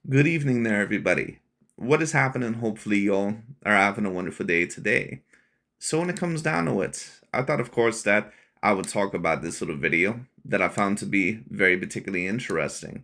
Good evening there, everybody. What is happening? Hopefully, y'all are having a wonderful day today. So, when it comes down to it, I thought, of course, that I would talk about this little video that I found to be very particularly interesting.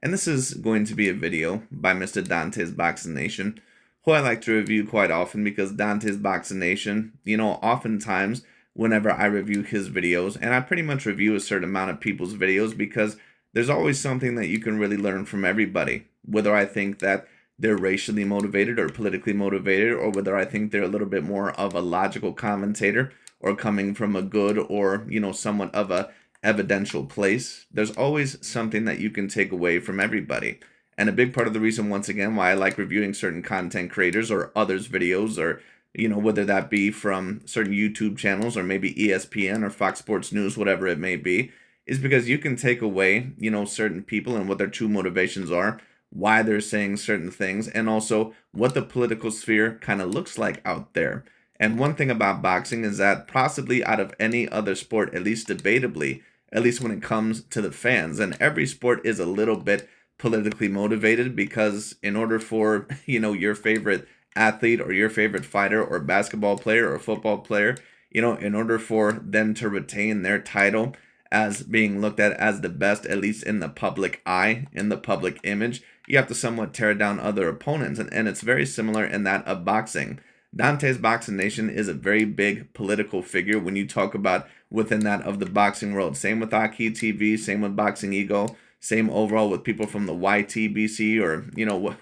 And this is going to be a video by Mr. DontaesBoxingNation, who I like to review quite often because DontaesBoxingNation, oftentimes whenever I review his videos, and I pretty much review a certain amount of people's videos because there's always something that you can really learn from everybody, whether I think that they're racially motivated or politically motivated, or whether I think they're a little bit more of a logical commentator or coming from a good or, somewhat of a evidential place. There's always something that you can take away from everybody. And a big part of the reason, once again, why I like reviewing certain content creators or others' videos, or, whether that be from certain YouTube channels or maybe ESPN or Fox Sports News, whatever it may be, is because you can take away, certain people and what their true motivations are, why they're saying certain things, and also what the political sphere kind of looks like out there. And one thing about boxing is that possibly out of any other sport, at least debatably, at least when it comes to the fans, and every sport is a little bit politically motivated because in order for, your favorite athlete or your favorite fighter or basketball player or football player, in order for them to retain their title as being looked at as the best, at least in the public eye, in the public image, you have to somewhat tear down other opponents. And it's very similar in that of boxing. Dante's Boxing Nation is a very big political figure when you talk about within that of the boxing world. Same with Aki TV, same with Boxing Ego, same overall with people from the YTBC or,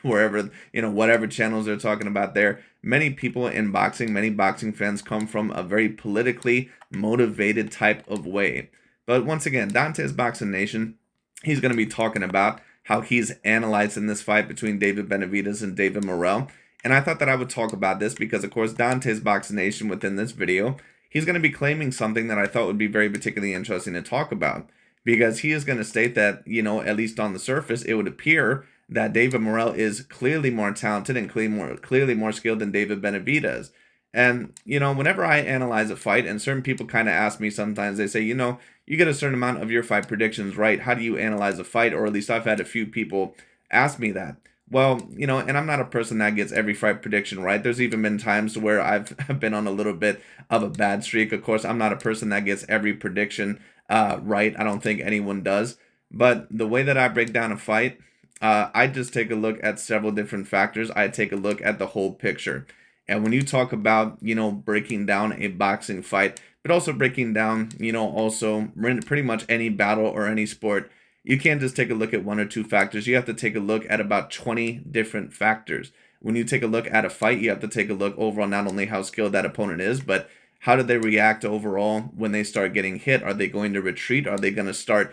wherever, whatever channels they're talking about there. Many people in boxing, many boxing fans come from a very politically motivated type of way. But once again, Dante's Boxing Nation, he's going to be talking about how he's analyzing this fight between David Benavidez and David Morrell. And I thought that I would talk about this because, of course, Dante's Boxing Nation within this video, he's going to be claiming something that I thought would be very particularly interesting to talk about. Because he is going to state that, at least on the surface, it would appear that David Morrell is clearly more talented and clearly more skilled than David Benavidez. And, whenever I analyze a fight, and certain people kind of ask me sometimes, they say, you get a certain amount of your fight predictions right. How do you analyze a fight? Or at least I've had a few people ask me that. Well, and I'm not a person that gets every fight prediction right. There's even been times where I've been on a little bit of a bad streak. Of course, I'm not a person that gets every prediction right. I don't think anyone does. But the way that I break down a fight, I just take a look at several different factors. I take a look at the whole picture. And when you talk about, breaking down a boxing fight, but also breaking down, also pretty much any battle or any sport, you can't just take a look at one or two factors. You have to take a look at about 20 different factors. When you take a look at a fight, you have to take a look overall, not only how skilled that opponent is, but how do they react overall when they start getting hit? Are they going to retreat? Are they going to start,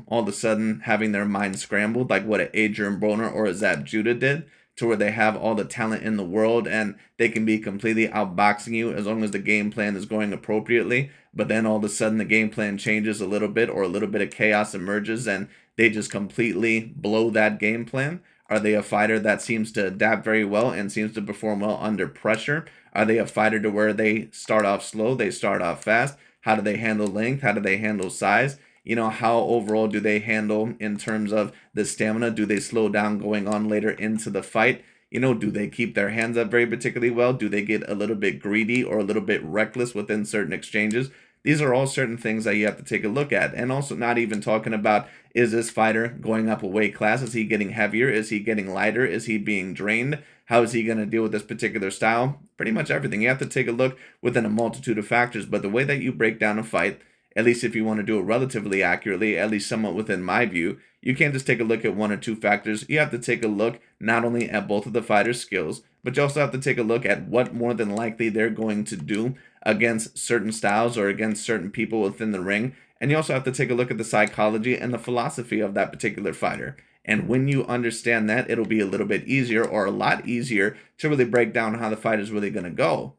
all of a sudden having their mind scrambled like what an Adrian Broner or a Zab Judah did? To where they have all the talent in the world and they can be completely outboxing you as long as the game plan is going appropriately. But then all of a sudden the game plan changes a little bit or a little bit of chaos emerges and they just completely blow that game plan. Are they a fighter that seems to adapt very well and seems to perform well under pressure? Are they a fighter to where they start off slow, they start off fast? How do they handle length? How do they handle size? How overall do they handle in terms of the stamina? Do they slow down going on later into the fight? Do they keep their hands up very particularly well? Do they get a little bit greedy or a little bit reckless within certain exchanges? These are all certain things that you have to take a look at. And also not even talking about, is this fighter going up a weight class? Is he getting heavier? Is he getting lighter? Is he being drained? How is he going to deal with this particular style? Pretty much everything. You have to take a look within a multitude of factors. But the way that you break down a fight, at least if you want to do it relatively accurately, at least somewhat within my view, you can't just take a look at one or two factors. You have to take a look not only at both of the fighters' skills, but you also have to take a look at what more than likely they're going to do against certain styles or against certain people within the ring. And you also have to take a look at the psychology and the philosophy of that particular fighter. And when you understand that, it'll be a little bit easier or a lot easier to really break down how the fight is really going to go,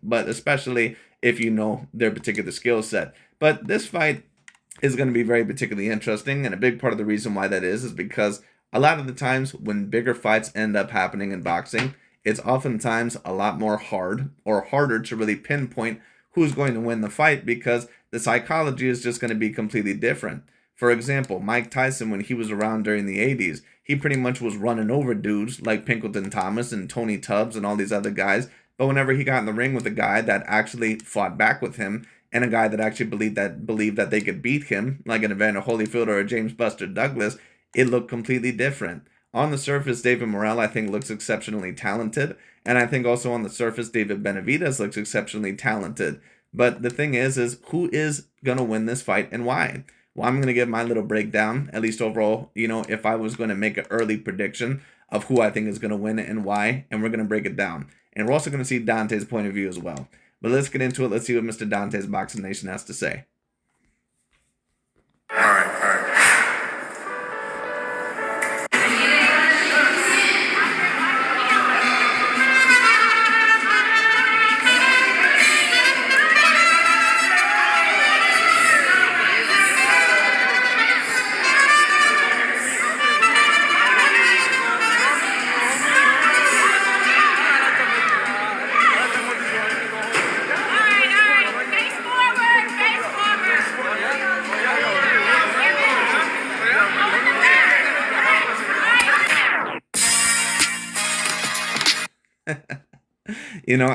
but especially if you know their particular skill set. But this fight is going to be very particularly interesting, and a big part of the reason why that is because a lot of the times when bigger fights end up happening in boxing, it's oftentimes a lot more harder to really pinpoint who's going to win the fight because the psychology is just going to be completely different. For example, Mike Tyson, when he was around during the 80s, he pretty much was running over dudes like Pinkleton Thomas and Tony Tubbs and all these other guys. But whenever he got in the ring with a guy that actually fought back with him, and a guy that actually believed that they could beat him, like an Evander Holyfield or a James Buster Douglas, it looked completely different. On the surface, David Morrell, I think, looks exceptionally talented. And I think also on the surface, David Benavidez looks exceptionally talented. But the thing is who is going to win this fight and why? Well, I'm going to give my little breakdown, at least overall, if I was going to make an early prediction of who I think is going to win and why, and we're going to break it down. And we're also going to see Dante's point of view as well. But let's get into it. Let's see what Mr. Dante's Boxing Nation has to say. All right.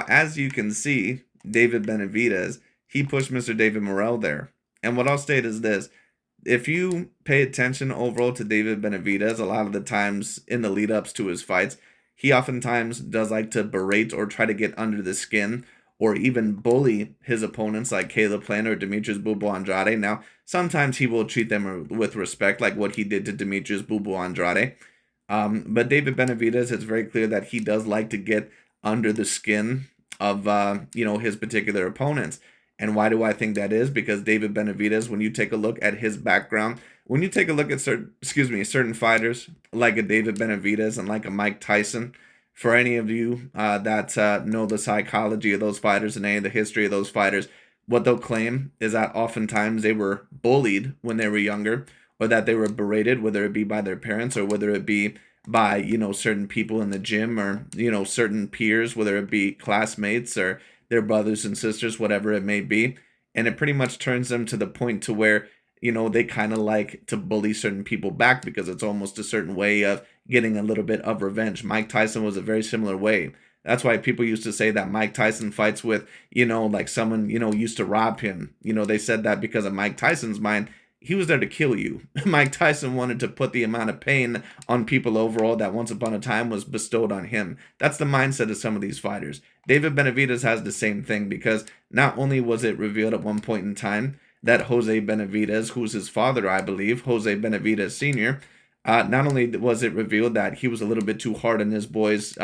As you can see, David Benavidez, he pushed Mr. David Morrell there. And what I'll state is this. If you pay attention overall to David Benavidez, a lot of the times in the lead-ups to his fights, he oftentimes does like to berate or try to get under the skin or even bully his opponents like Caleb Plant or Demetrius Bubu Andrade. Now, sometimes he will treat them with respect like what he did to Demetrius Bubu Andrade. But David Benavidez, it's very clear that he does like to get under the skin of his particular opponents. And why do I think that is? Because David Benavidez, when you take a look at his background, when you take a look at certain fighters like a David Benavidez and like a Mike Tyson, for any of you that know the psychology of those fighters and any of the history of those fighters, what they'll claim is that oftentimes they were bullied when they were younger, or that they were berated, whether it be by their parents or whether it be by, certain people in the gym or, certain peers, whether it be classmates or their brothers and sisters, whatever it may be. And it pretty much turns them to the point to where, they kind of like to bully certain people back because it's almost a certain way of getting a little bit of revenge. Mike Tyson was a very similar way. That's why people used to say that Mike Tyson fights with, like someone, used to rob him. They said that because of Mike Tyson's mind. He was there to kill you. Mike Tyson wanted to put the amount of pain on people overall that once upon a time was bestowed on him. That's the mindset of some of these fighters. David Benavidez has the same thing because not only was it revealed at one point in time that Jose Benavidez, who's his father, I believe, Jose Benavidez Sr., not only was it revealed that he was a little bit too hard on his boys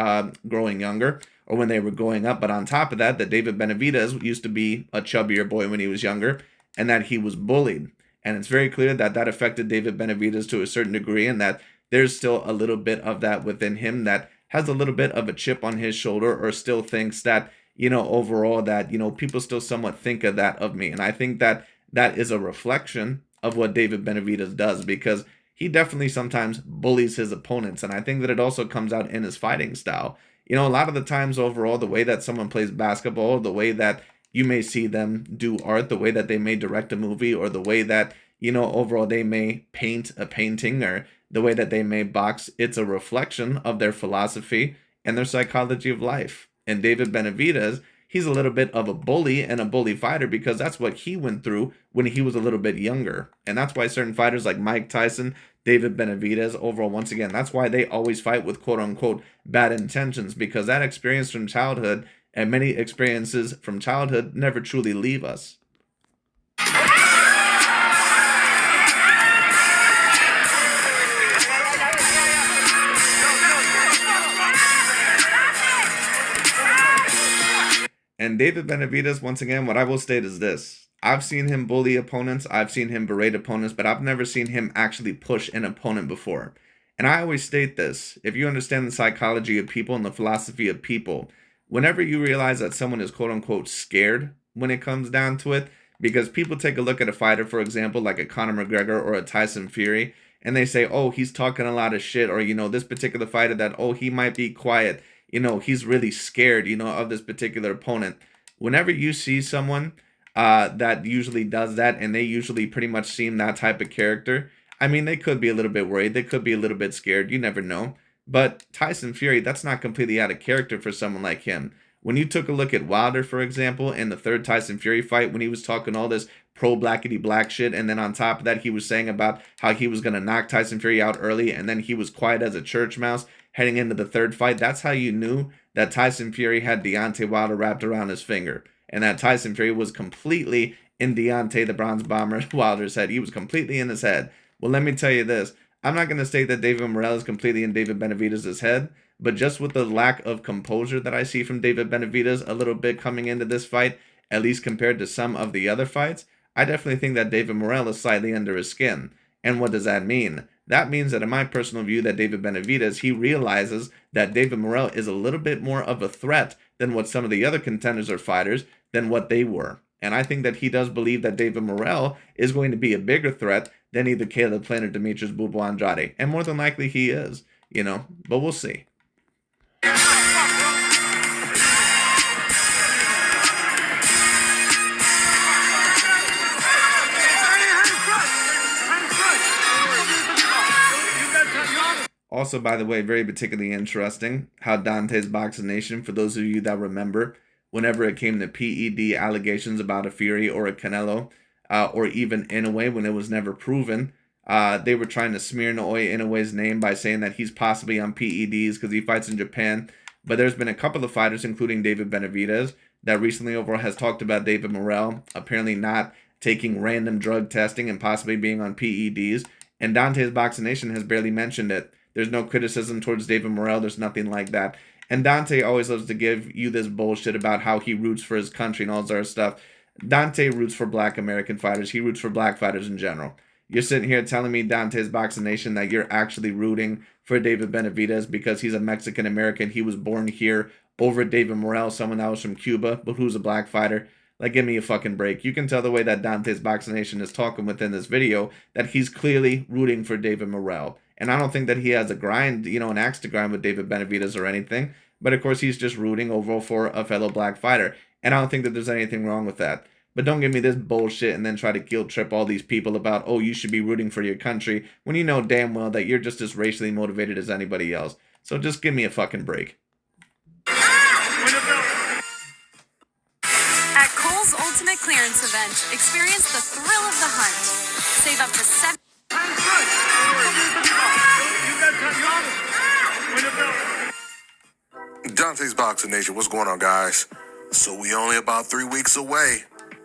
growing younger or when they were growing up, but on top of that David Benavidez used to be a chubbier boy when he was younger and that he was bullied. And it's very clear that that affected David Benavidez to a certain degree and that there's still a little bit of that within him that has a little bit of a chip on his shoulder or still thinks that, overall that, people still somewhat think of that of me. And I think that that is a reflection of what David Benavidez does because he definitely sometimes bullies his opponents. And I think that it also comes out in his fighting style. A lot of the times overall, the way that someone plays basketball, the way that you may see them do art, the way that they may direct a movie, or the way that, overall they may paint a painting, or the way that they may box, it's a reflection of their philosophy and their psychology of life. And David Benavidez, he's a little bit of a bully and a bully fighter because that's what he went through when he was a little bit younger. And that's why certain fighters like Mike Tyson, David Benavidez, overall, once again, that's why they always fight with quote-unquote bad intentions, because that experience from childhood and many experiences from childhood never truly leave us. And David Benavidez, once again, what I will state is this. I've seen him bully opponents. I've seen him berate opponents, but I've never seen him actually push an opponent before. And I always state this. If you understand the psychology of people and the philosophy of people, whenever you realize that someone is quote-unquote scared when it comes down to it, because people take a look at a fighter, for example, like a Conor McGregor or a Tyson Fury, and they say, oh, he's talking a lot of shit, or, this particular fighter that, oh, he might be quiet, he's really scared, of this particular opponent. Whenever you see someone that usually does that, and they usually pretty much seem that type of character, I mean, they could be a little bit worried. They could be a little bit scared. You never know. But Tyson Fury, that's not completely out of character for someone like him. When you took a look at Wilder, for example, in the third Tyson Fury fight, when he was talking all this pro-blackity black shit, and then on top of that, he was saying about how he was going to knock Tyson Fury out early, and then he was quiet as a church mouse heading into the third fight, that's how you knew that Tyson Fury had Deontay Wilder wrapped around his finger, and that Tyson Fury was completely in Deontay the Bronze Bomber Wilder's head. He was completely in his head. Well, let me tell you this. I'm not going to say that David Morrell is completely in David Benavidez' head, but just with the lack of composure that I see from David Benavidez a little bit coming into this fight, at least compared to some of the other fights, I definitely think that David Morrell is slightly under his skin. And what does that mean? That means that in my personal view that David Benavidez, he realizes that David Morrell is a little bit more of a threat than what some of the other contenders or fighters than what they were. And I think that he does believe that David Morrell is going to be a bigger threat than either Caleb Plant or Demetrius Bubba Andrade. And more than likely he is, but we'll see. Also, by the way, very particularly interesting how DontaesBoxingNation, for those of you that remember, whenever it came to PED allegations about a Fury or a Canelo, or even Inoue, when it was never proven, they were trying to smear Inoue's name by saying that he's possibly on PEDs because he fights in Japan. But there's been a couple of fighters, including David Benavidez, that recently overall has talked about David Morrell apparently not taking random drug testing and possibly being on PEDs. And DontaesBoxingNation has barely mentioned it. There's no criticism towards David Morrell. There's nothing like that. And Dante always loves to give you this bullshit about how he roots for his country and all this other stuff. Dante roots for black American fighters. He roots for black fighters in general. You're sitting here telling me, DontaesBoxingNation, that you're actually rooting for David Benavidez because he's a Mexican American. He was born here over David Morrell, someone that was from Cuba, but who's a black fighter. Like, give me a fucking break. You can tell the way that DontaesBoxingNation is talking within this video that he's clearly rooting for David Morrell. And I don't think that he has a grind, an axe to grind with David Benavidez or anything. But of course, he's just rooting overall for a fellow black fighter. And I don't think that there's anything wrong with that. But don't give me this bullshit and then try to guilt trip all these people about, oh, you should be rooting for your country, when you know damn well that you're just as racially motivated as anybody else. So just give me a fucking break. At Kohl's Ultimate Clearance Event, experience the thrill of the hunt. Save up to 7... DontaesBoxingNation, what's going on, guys? So we only about 3 weeks away.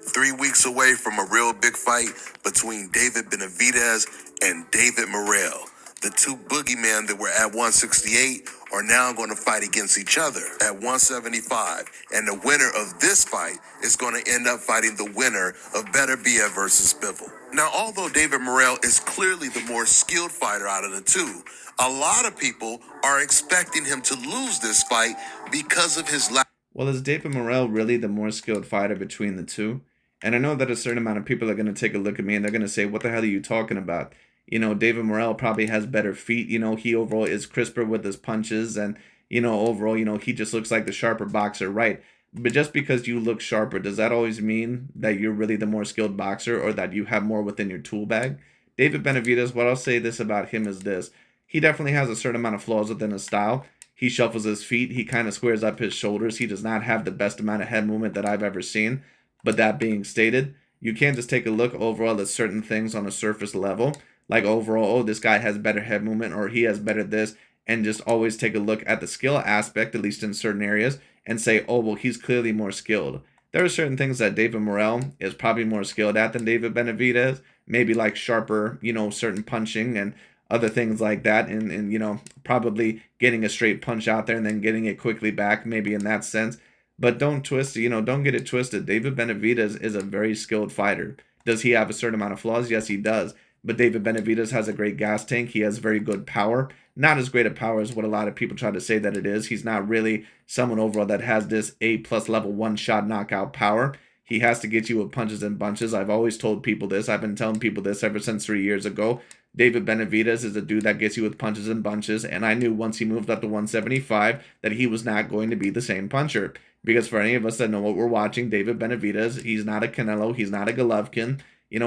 3 weeks away from a real big fight between David Benavidez and David Morrell. The two boogeymen that were at 168 are now going to fight against each other at 175. And the winner of this fight is going to end up fighting the winner of Benavidez versus Bivol. Now, although David Morrell is clearly the more skilled fighter out of the two, a lot of people are expecting him to lose this fight because of his lack. Well, is David Morrell really the more skilled fighter between the two? And I know that a certain amount of people are going to take a look at me and they're going to say, what the hell are you talking about? David Morrell probably has better feet. He overall is crisper with his punches. And, overall, he just looks like the sharper boxer, right? But just because you look sharper, does that always mean that you're really the more skilled boxer or that you have more within your tool bag? David Benavidez, what I'll say this about him is this. He definitely has a certain amount of flaws within his style. He shuffles his feet. He kind of squares up his shoulders. He does not have the best amount of head movement that I've ever seen. But that being stated, you can't just take a look overall at certain things on a surface level. Like overall, oh, this guy has better head movement or he has better this. And just always take a look at the skill aspect, at least in certain areas, and say, oh, well, he's clearly more skilled. There are certain things that David Morrell is probably more skilled at than David Benavidez. Maybe like sharper, certain punching and other things like that, and probably getting a straight punch out there and then getting it quickly back, maybe in that sense. But don't twist, don't get it twisted. David Benavidez is a very skilled fighter. Does he have a certain amount of flaws? Yes, he does. But David Benavidez has a great gas tank. He has very good power. Not as great a power as what a lot of people try to say that it is. He's not really someone overall that has this A+ level one-shot knockout power. He has to get you with punches and bunches. I've always told people this. I've been telling people this ever since 3 years ago. David Benavidez is a dude that gets you with punches and bunches, and I knew once he moved up to 175 that he was not going to be the same puncher. Because for any of us that know what we're watching, David Benavidez, he's not a Canelo, he's not a Golovkin.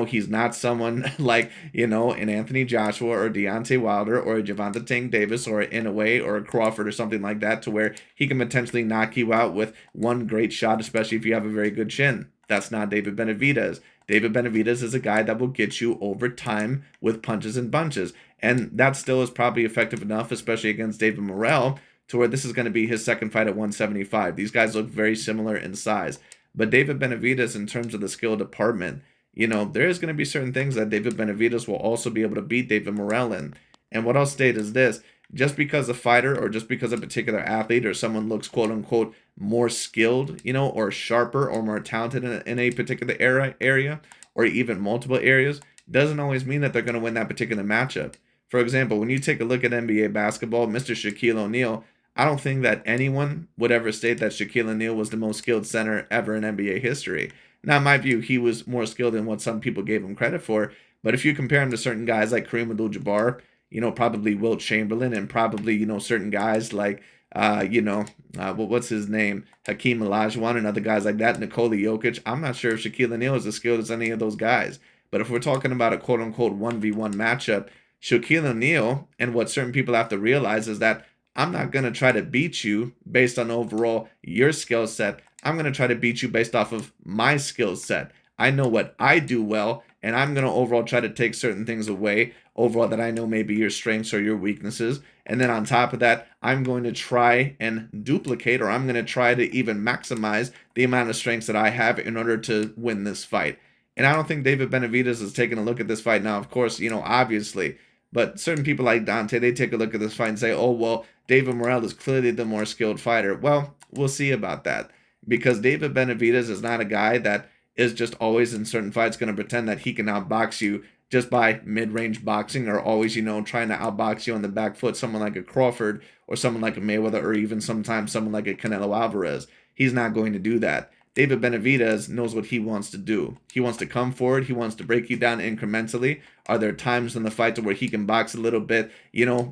He's not someone like, an Anthony Joshua or Deontay Wilder or a Gervonta Tank Davis or an Inoue or a Crawford or something like that, to where he can potentially knock you out with one great shot, especially if you have a very good chin. That's not David Benavidez. David Benavidez is a guy that will get you over time with punches and bunches. And that still is probably effective enough, especially against David Morrell, to where this is going to be his second fight at 175. These guys look very similar in size. But David Benavidez, in terms of the skill department, there is going to be certain things that David Benavidez will also be able to beat David Morrell in. And what I'll state is this: just because a fighter or just because a particular athlete or someone looks quote unquote more skilled, or sharper or more talented in a particular area or even multiple areas, doesn't always mean that they're going to win that particular matchup. For example, when you take a look at NBA basketball, Mr. Shaquille O'Neal, I don't think that anyone would ever state that Shaquille O'Neal was the most skilled center ever in NBA history. Now, in my view, he was more skilled than what some people gave him credit for. But if you compare him to certain guys like Kareem Abdul-Jabbar, probably Wilt Chamberlain, and probably, certain guys like, what's his name? Hakeem Olajuwon and other guys like that, Nikola Jokic, I'm not sure if Shaquille O'Neal is as skilled as any of those guys. But if we're talking about a quote-unquote 1v1 matchup, Shaquille O'Neal, and what certain people have to realize is that I'm not going to try to beat you based on overall your skill set. I'm going to try to beat you based off of my skill set. I know what I do well, and I'm going to overall try to take certain things away overall that I know may be your strengths or your weaknesses. And then on top of that, I'm going to try and duplicate, or I'm going to try to even maximize the amount of strengths that I have in order to win this fight. And I don't think David Benavidez is taking a look at this fight now, of course, obviously. But certain people like Dante, they take a look at this fight and say, oh, well, David Morrell is clearly the more skilled fighter. Well, we'll see about that. Because David Benavidez is not a guy that is just always in certain fights going to pretend that he can outbox you just by mid-range boxing, or always, trying to outbox you on the back foot, someone like a Crawford or someone like a Mayweather, or even sometimes someone like a Canelo Alvarez. He's not going to do that. David Benavidez knows what he wants to do. He wants to come forward. He wants to break you down incrementally. Are there times in the fight to where he can box a little bit,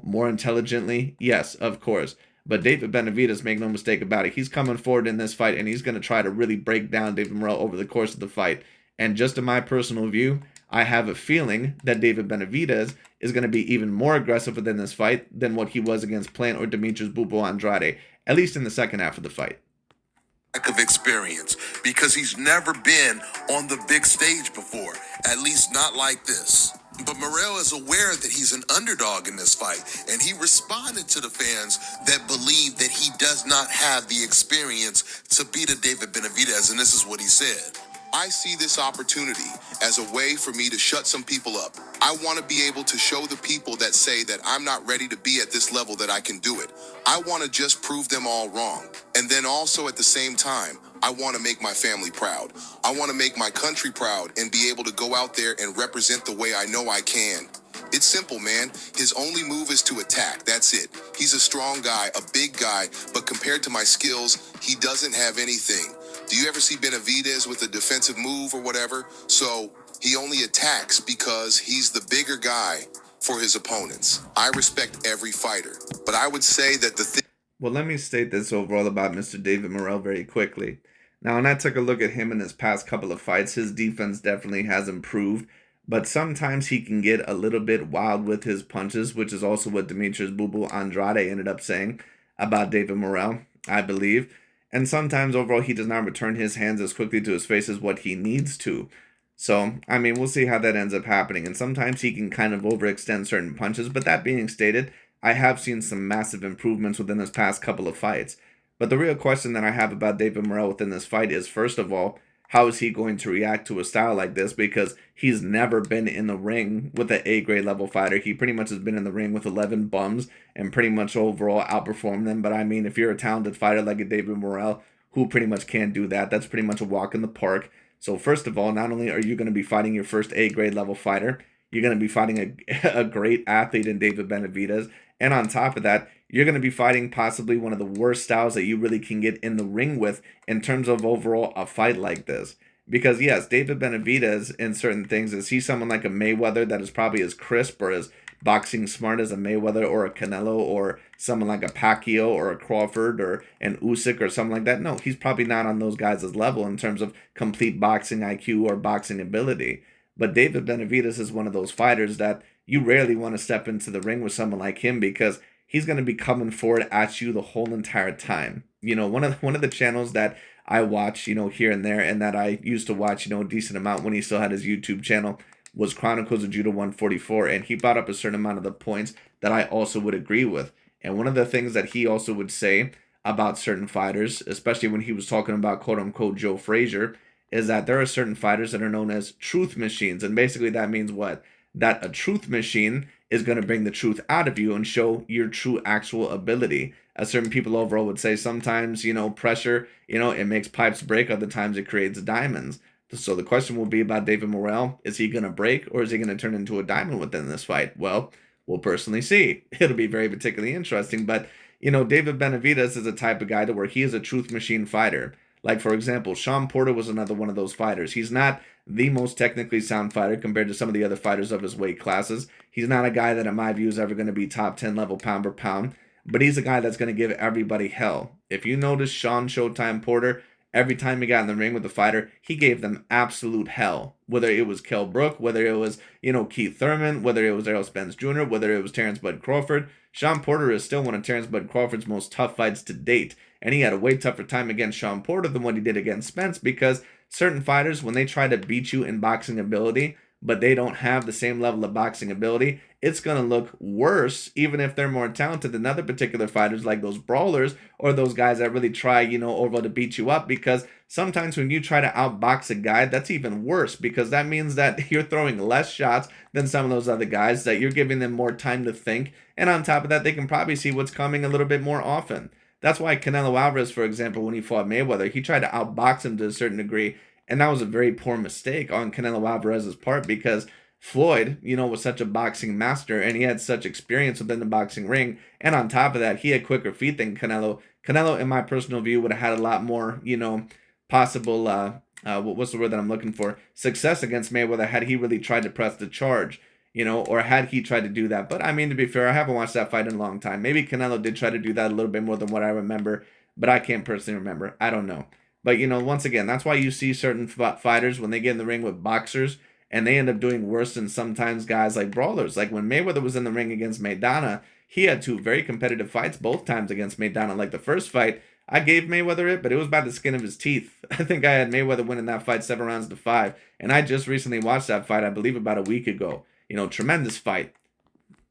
more intelligently? Yes, of course. But David Benavidez, make no mistake about it, he's coming forward in this fight, and he's going to try to really break down David Morrell over the course of the fight. And just in my personal view, I have a feeling that David Benavidez is going to be even more aggressive within this fight than what he was against Plant or Demetrius Bubo Andrade, at least in the second half of the fight. Lack of experience, because he's never been on the big stage before, at least not like this. But Morrell is aware that he's an underdog in this fight, and he responded to the fans that believe that he does not have the experience to beat a David Benavidez, and this is what he said. I see this opportunity as a way for me to shut some people up. I want to be able to show the people that say that I'm not ready to be at this level that I can do it. I want to just prove them all wrong. And then also at the same time, I want to make my family proud. I want to make my country proud and be able to go out there and represent the way I know I can. It's simple, man. His only move is to attack. That's it. He's a strong guy, a big guy, but compared to my skills, he doesn't have anything. Do you ever see Benavidez with a defensive move or whatever? So he only attacks because he's the bigger guy for his opponents. I respect every fighter, but I would say that Well, let me state this overall about Mr. David Morrell very quickly. Now, when I took a look at him in his past couple of fights, his defense definitely has improved, but sometimes he can get a little bit wild with his punches, which is also what Demetrius Bubo Andrade ended up saying about David Morrell, I believe. And sometimes overall he does not return his hands as quickly to his face as what he needs to. So, I mean, we'll see how that ends up happening. And sometimes he can kind of overextend certain punches. But that being stated, I have seen some massive improvements within his past couple of fights. But the real question that I have about David Morrell within this fight is, first of all, how is he going to react to a style like this? Because he's never been in the ring with an A-grade level fighter. He pretty much has been in the ring with 11 bums and pretty much overall outperformed them. But I mean, if you're a talented fighter like a David Morrell, who pretty much can't do that, that's pretty much a walk in the park. So first of all, not only are you going to be fighting your first A-grade level fighter, you're going to be fighting a great athlete in David Benavidez. And on top of that, you're going to be fighting possibly one of the worst styles that you really can get in the ring with in terms of overall a fight like this. Because yes, David Benavidez in certain things, is he someone like a Mayweather that is probably as crisp or as boxing smart as a Mayweather or a Canelo or someone like a Pacquiao or a Crawford or an Usyk or something like that? No, he's probably not on those guys' level in terms of complete boxing IQ or boxing ability. But David Benavidez is one of those fighters that you rarely want to step into the ring with someone like him because he's going to be coming forward at you the whole entire time. One of the channels that I watch, here and there, and that I used to watch, a decent amount when he still had his YouTube channel, was Chronicles of Judo 144, and he brought up a certain amount of the points that I also would agree with. And one of the things that he also would say about certain fighters, especially when he was talking about quote-unquote Joe Frazier, is that there are certain fighters that are known as truth machines. And basically that means what? That a truth machine is going to bring the truth out of you and show your true actual ability. As certain people overall would say, sometimes, pressure, it makes pipes break. Other times it creates diamonds. So the question will be about David Morrell. Is he going to break or is he going to turn into a diamond within this fight? Well, we'll personally see. It'll be very particularly interesting. But, David Benavidez is a type of guy to where he is a truth machine fighter. Like, for example, Sean Porter was another one of those fighters. He's not the most technically sound fighter compared to some of the other fighters of his weight classes. He's not a guy that, in my view, is ever going to be top 10 level pound per pound. But he's a guy that's going to give everybody hell. If you notice Sean Showtime Porter, every time he got in the ring with the fighter, he gave them absolute hell. Whether it was Kell Brook, whether it was, Keith Thurman, whether it was Errol Spence Jr., whether it was Terrence Bud Crawford, Sean Porter is still one of Terrence Bud Crawford's most tough fights to date. And he had a way tougher time against Sean Porter than what he did against Spence because certain fighters, when they try to beat you in boxing ability, but they don't have the same level of boxing ability, it's going to look worse, even if they're more talented than other particular fighters like those brawlers or those guys that really try, overall to beat you up, because sometimes when you try to outbox a guy, that's even worse because that means that you're throwing less shots than some of those other guys, that you're giving them more time to think, and on top of that, they can probably see what's coming a little bit more often. That's why Canelo Alvarez, for example, when he fought Mayweather, he tried to outbox him to a certain degree, and that was a very poor mistake on Canelo Alvarez's part because Floyd, was such a boxing master and he had such experience within the boxing ring. And on top of that, he had quicker feet than Canelo. Canelo, in my personal view, would have had a lot more, possible, what's the word that I'm looking for? Success against Mayweather had he really tried to press the charge, or had he tried to do that. But I mean, to be fair, I haven't watched that fight in a long time. Maybe Canelo did try to do that a little bit more than what I remember, but I can't personally remember. I don't know. But, once again, that's why you see certain fighters when they get in the ring with boxers and they end up doing worse than sometimes guys like brawlers. Like when Mayweather was in the ring against Maidana, he had two very competitive fights both times against Maidana. Like the first fight, I gave Mayweather it, but it was by the skin of his teeth. I think I had Mayweather winning that fight 7 rounds to 5. And I just recently watched that fight, I believe about a week ago. Tremendous fight.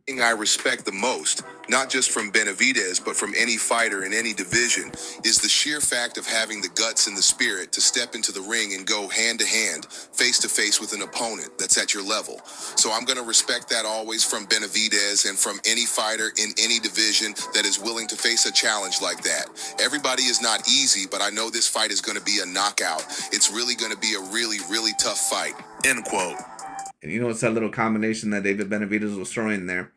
Thing I respect the most, not just from Benavidez, but from any fighter in any division, is the sheer fact of having the guts and the spirit to step into the ring and go hand to hand, face to face with an opponent that's at your level. So I'm going to respect that always from Benavidez and from any fighter in any division that is willing to face a challenge like that. Everybody is not easy, but I know this fight is going to be a knockout. It's really going to be a really, really tough fight. End quote. And it's that little combination that David Benavidez was throwing there.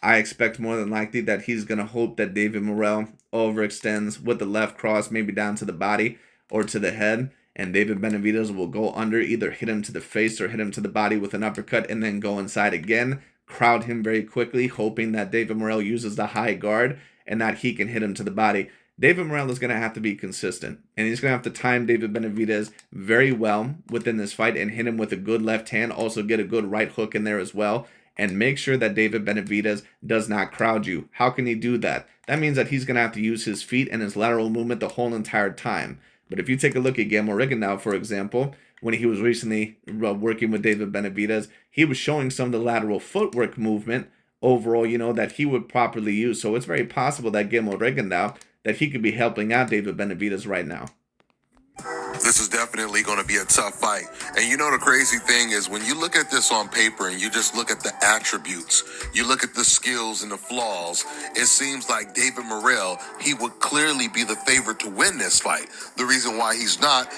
I expect more than likely that he's going to hope that David Morrell overextends with the left cross, maybe down to the body or to the head. And David Benavidez will go under, either hit him to the face or hit him to the body with an uppercut and then go inside again, crowd him very quickly, hoping that David Morrell uses the high guard and that he can hit him to the body. David Morrell is going to have to be consistent, and he's going to have to time David Benavidez very well within this fight and hit him with a good left hand, also get a good right hook in there as well, and make sure that David Benavidez does not crowd you. How can he do that? That means that he's going to have to use his feet and his lateral movement the whole entire time. But if you take a look at Gamble Rigondeaux, for example, when he was recently working with David Benavidez, he was showing some of the lateral footwork movement overall, that he would properly use. So it's very possible that Gamble Rigondeaux, that he could be helping out David Benavidez right now. This is definitely going to be a tough fight. And the crazy thing is when you look at this on paper and you just look at the attributes, you look at the skills and the flaws, it seems like David Morrell, he would clearly be the favorite to win this fight. The reason why he's not.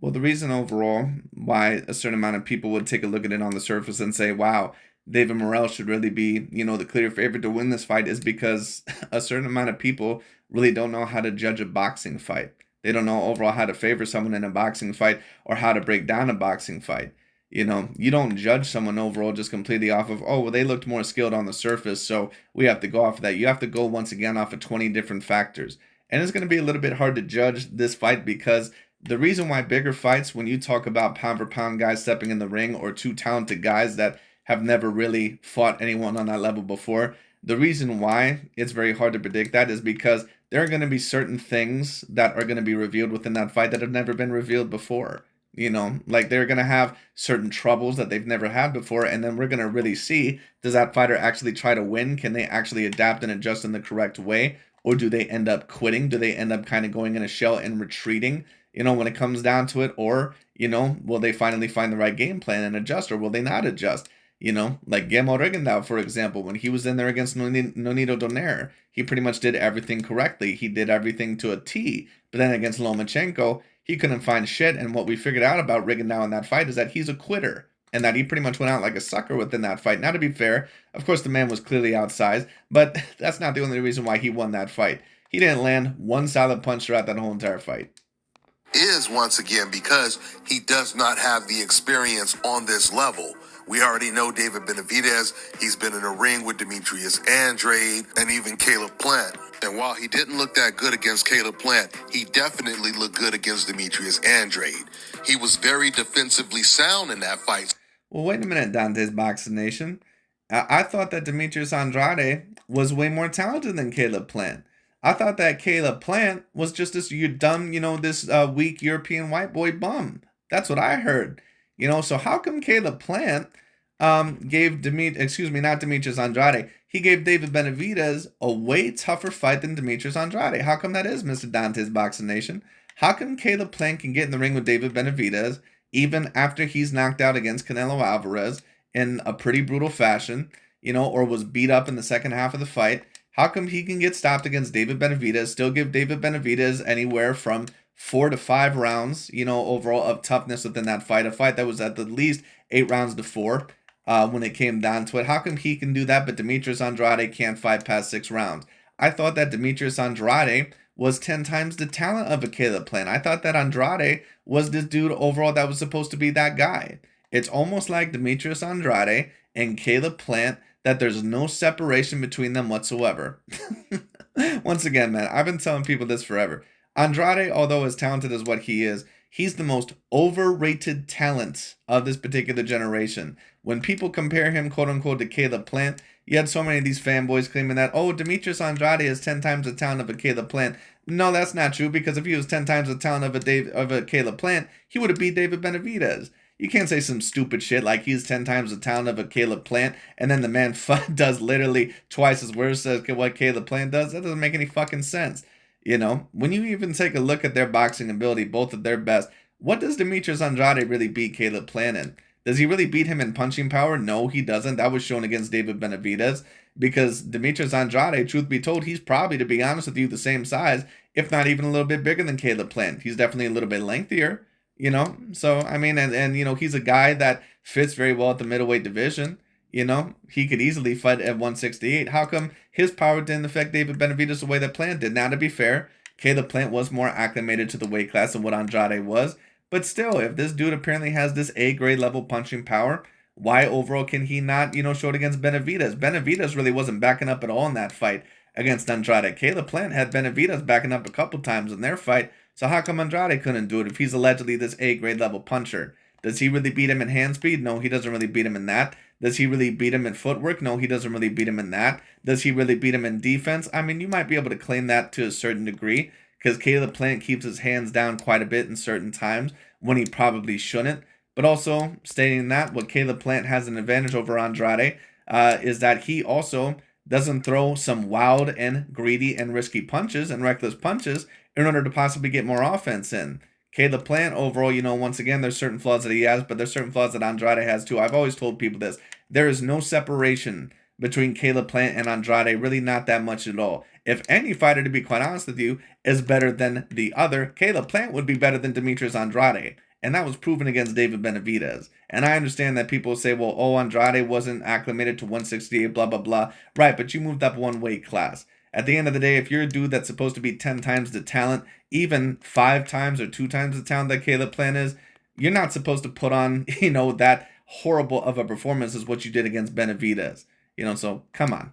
Well, the reason overall why a certain amount of people would take a look at it on the surface and say, wow, David Morrell should really be, the clear favorite to win this fight is because a certain amount of people really don't know how to judge a boxing fight. They don't know overall how to favor someone in a boxing fight or how to break down a boxing fight. You don't judge someone overall just completely off of, oh, well, they looked more skilled on the surface, so we have to go off of that. You have to go once again off of 20 different factors. And it's going to be a little bit hard to judge this fight because The reason why bigger fights, when you talk about pound for pound guys stepping in the ring or two talented guys that have never really fought anyone on that level before, the reason why it's very hard to predict that is because there are going to be certain things that are going to be revealed within that fight that have never been revealed before. Like they're going to have certain troubles that they've never had before, and then we're going to really see, does that fighter actually try to win? Can they actually adapt and adjust in the correct way? Or do they end up quitting? Do they end up kind of going in a shell and retreating, when it comes down to it? Or, will they finally find the right game plan and adjust, or will they not adjust? Like Guillermo Rigondeaux, for example, when he was in there against Nonito Donaire, he pretty much did everything correctly. He did everything to a T. But then against Lomachenko, he couldn't find shit. And what we figured out about Rigondeaux in that fight is that he's a quitter, and that he pretty much went out like a sucker within that fight. Now, to be fair, of course, the man was clearly outsized, but that's not the only reason why he won that fight. He didn't land one solid punch throughout that whole entire fight. Is once again because he does not have the experience on this level. We already know David Benavidez. He's been in a ring with Demetrius Andrade and even Caleb Plant. And while he didn't look that good against Caleb Plant, he definitely looked good against Demetrius Andrade. He was very defensively sound in that fight. Well, wait a minute, DontaesBoxingNation. I thought that Demetrius Andrade was way more talented than Caleb Plant. I thought that Caleb Plant was just this dumb, this weak European white boy bum. That's what I heard. So how come Caleb Plant gave not Demetrius Andrade, he gave David Benavidez a way tougher fight than Demetrius Andrade? How come that is, Mr. DontaesBoxingNation? How come Caleb Plant can get in the ring with David Benavidez even after he's knocked out against Canelo Alvarez in a pretty brutal fashion, or was beat up in the second half of the fight? How come he can get stopped against David Benavidez, still give David Benavidez anywhere from 4 to 5 rounds, overall of toughness within that fight, a fight that was at the least 8 rounds to 4 when it came down to it? How come he can do that, but Demetrius Andrade can't fight past 6 rounds? I thought that Demetrius Andrade was 10 times the talent of a Caleb Plant. I thought that Andrade was this dude overall that was supposed to be that guy. It's almost like Demetrius Andrade and Caleb Plant, that there's no separation between them whatsoever. Once again, man, I've been telling people this forever. Andrade, although as talented as what he is, he's the most overrated talent of this particular generation. When people compare him, quote unquote, to Caleb Plant, you had so many of these fanboys claiming that, oh, Demetrius Andrade is 10 times the talent of a Caleb Plant. No, that's not true, because if he was 10 times the talent of a Caleb Plant, he would have beat David Benavidez. You can't say some stupid shit like he's 10 times the talent of a Caleb Plant, and then the man does literally twice as worse as what Caleb Plant does. That doesn't make any fucking sense. When you even take a look at their boxing ability, both of their best, what does Demetrius Andrade really beat Caleb Plant in? Does he really beat him in punching power? No, he doesn't. That was shown against David Benavidez, because Demetrius Andrade, truth be told, he's probably, to be honest with you, the same size, if not even a little bit bigger than Caleb Plant. He's definitely a little bit lengthier. So I mean, and he's a guy that fits very well at the middleweight division. He could easily fight at 168. How come his power didn't affect David Benavidez the way that Plant did? Now, to be fair, Caleb Plant was more acclimated to the weight class than what Andrade was. But still, if this dude apparently has this A-grade level punching power, why overall can he not, show it against Benavidez? Benavidez really wasn't backing up at all in that fight against Andrade. Caleb Plant had Benavidez backing up a couple times in their fight. So how come Andrade couldn't do it if he's allegedly this A-grade level puncher? Does he really beat him in hand speed? No, he doesn't really beat him in that. Does he really beat him in footwork? No, he doesn't really beat him in that. Does he really beat him in defense? I mean, you might be able to claim that to a certain degree, because Caleb Plant keeps his hands down quite a bit in certain times when he probably shouldn't. But also, stating that, what Caleb Plant has an advantage over Andrade is that he also doesn't throw some wild and greedy and risky punches and reckless punches in order to possibly get more offense in. Caleb Plant, overall, once again, there's certain flaws that he has, but there's certain flaws that Andrade has too. I've always told people this. There is no separation between Caleb Plant and Andrade, really not that much at all. If any fighter, to be quite honest with you, is better than the other, Caleb Plant would be better than Demetrius Andrade. And that was proven against David Benavidez. And I understand that people say, well, oh, Andrade wasn't acclimated to 168, blah, blah, blah. Right, but you moved up one weight class. At the end of the day, if you're a dude that's supposed to be 10 times the talent, even 5 times or 2 times the talent that Caleb Plant is, you're not supposed to put on, that horrible of a performance as what you did against Benavidez. So come on.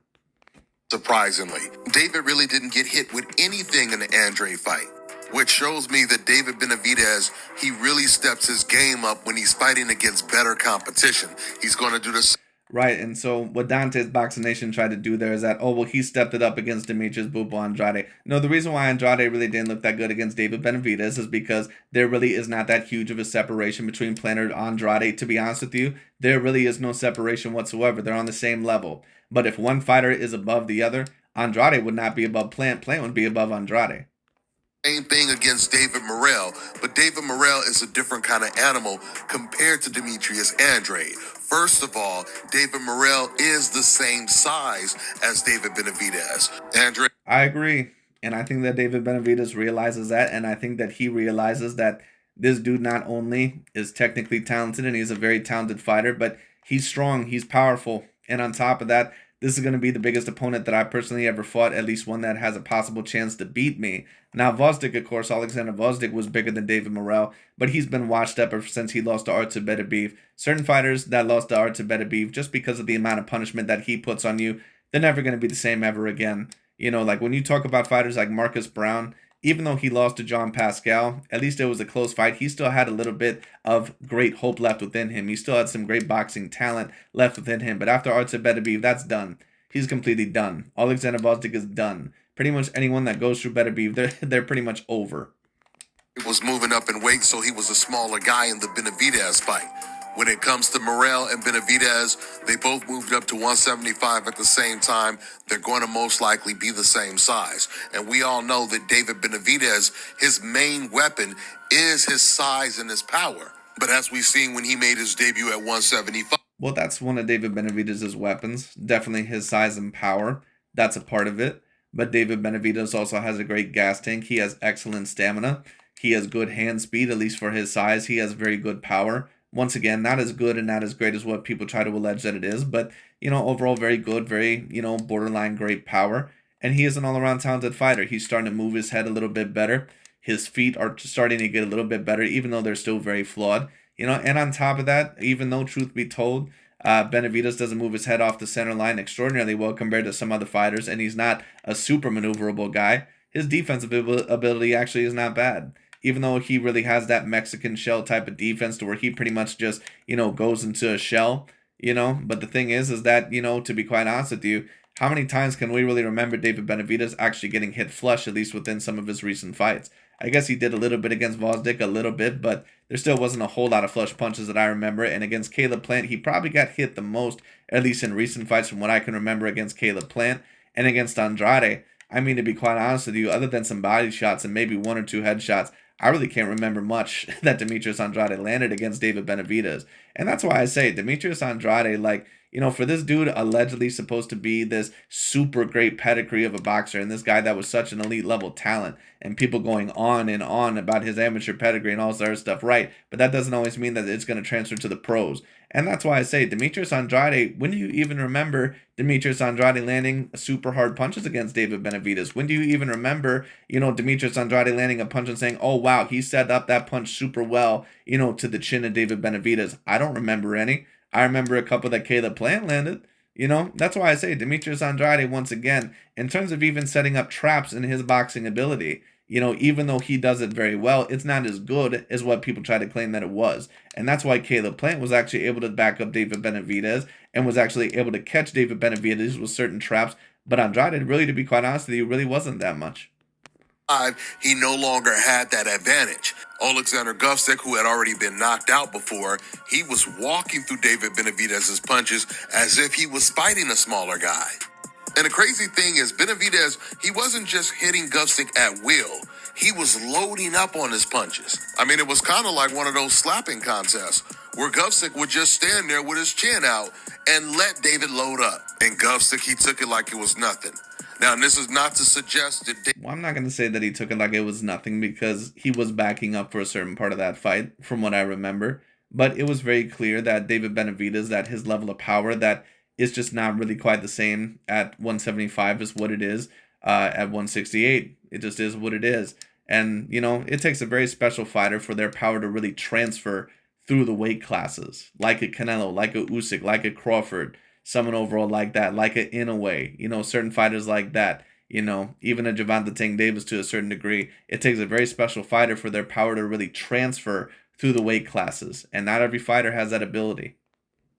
Surprisingly, David really didn't get hit with anything in the Andrade fight. which shows me that David Benavidez, he really steps his game up when he's fighting against better competition. He's going to do this. Right, and so what DontaesBoxingNation tried to do there is that, oh, well, he stepped it up against Demetrius Bubo Andrade. No, the reason why Andrade really didn't look that good against David Benavidez is because there really is not that huge of a separation between Plant and Andrade. To be honest with you, there really is no separation whatsoever. They're on the same level. But if one fighter is above the other, Andrade would not be above Plant. Plant would be above Andrade. Same thing against David Morrell, but David Morrell is a different kind of animal compared to Demetrius Andrade. First of all, David Morrell is the same size as David Benavidez. I agree. And I think that David Benavidez realizes that, and I think that he realizes that this dude not only is technically talented, and he's a very talented fighter, but he's strong, he's powerful. And on top of that, this is going to be the biggest opponent that I personally ever fought, at least one that has a possible chance to beat me. Now, Gvozdyk, of course, Alexander Gvozdyk was bigger than David Morrell, but he's been washed up ever since he lost to Artur Beterbiev. Certain fighters that lost to Artur Beterbiev, just because of the amount of punishment that he puts on you, they're never going to be the same ever again. You know, like when you talk about fighters like Marcus Brown, even though he lost to John Pascal, at least it was a close fight. He still had a little bit of great hope left within him. He still had some great boxing talent left within him. But after Artur Beterbiev, that's done. He's completely done. Alexander Gvozdyk is done. Pretty much anyone that goes through Beterbiev, they're pretty much over. He was moving up in weight, so he was a smaller guy in the Benavidez fight. When it comes to Morrell and Benavidez, they both moved up to 175 at the same time. They're going to most likely be the same size. And we all know that David Benavidez, his main weapon is his size and his power. But as we've seen when he made his debut at 175. Well, that's one of David Benavidez's weapons. Definitely his size and power. That's a part of it. But David Benavidez also has a great gas tank. He has excellent stamina. He has good hand speed, at least for his size. He has very good power. Once again, not as good and not as great as what people try to allege that it is, but, you know, overall very good, very, you know, borderline great power. And he is an all-around talented fighter. He's starting to move his head a little bit better. His feet are starting to get a little bit better, even though they're still very flawed. You know, and on top of that, even though, truth be told, Benavidez doesn't move his head off the center line extraordinarily well compared to some other fighters, and he's not a super maneuverable guy, his defensive ability actually is not bad. Even though he really has that Mexican shell type of defense to where he pretty much just, you know, goes into a shell, you know. But the thing is that, you know, to be quite honest with you, how many times can we really remember David Benavidez actually getting hit flush, at least within some of his recent fights? I guess he did a little bit against Gvozdyk, a little bit, but there still wasn't a whole lot of flush punches that I remember. And against Caleb Plant, he probably got hit the most, at least in recent fights from what I can remember against Caleb Plant. And against Andrade, I mean, to be quite honest with you, other than some body shots and maybe one or two headshots, I really can't remember much that Demetrius Andrade landed against David Benavidez. And that's why I say Demetrius Andrade, like, you know, for this dude allegedly supposed to be this super great pedigree of a boxer and this guy that was such an elite level talent and people going on and on about his amateur pedigree and all this other stuff, right? But that doesn't always mean that it's going to transfer to the pros. And that's why I say Demetrius Andrade, when do you even remember Demetrius Andrade landing super hard punches against David Benavidez? When do you even remember, you know, Demetrius Andrade landing a punch and saying, oh, wow, he set up that punch super well, you know, to the chin of David Benavidez? I don't remember any. I remember a couple that Caleb Plant landed. You know, that's why I say Demetrius Andrade, once again, in terms of even setting up traps in his boxing ability, you know, even though he does it very well, it's not as good as what people try to claim that it was. And that's why Caleb Plant was actually able to back up David Benavidez and was actually able to catch David Benavidez with certain traps. But Andrade, really, to be quite honest with you, really wasn't that much. He no longer had that advantage. Alexander Gvozdyk, who had already been knocked out before, he was walking through David Benavidez's punches as if he was fighting a smaller guy. And the crazy thing is, Benavidez, he wasn't just hitting Gvozdyk at will. He was loading up on his punches. I mean, it was kind of like one of those slapping contests where Gvozdyk would just stand there with his chin out and let David load up. And Gvozdyk, he took it like it was nothing. Now, this is not to suggest that... Well, I'm not going to say that he took it like it was nothing because he was backing up for a certain part of that fight, from what I remember. But it was very clear that David Benavidez, that his level of power, that is just not really quite the same at 175 as what it is at 168. It just is what it is. And, you know, it takes a very special fighter for their power to really transfer through the weight classes. Like a Canelo, like a Usyk, like a Crawford. Someone overall like that, like an Inoue, you know, certain fighters like that. even a Gervonta Tank Davis to a certain degree. It takes a very special fighter for their power to really transfer through the weight classes, and not every fighter has that ability.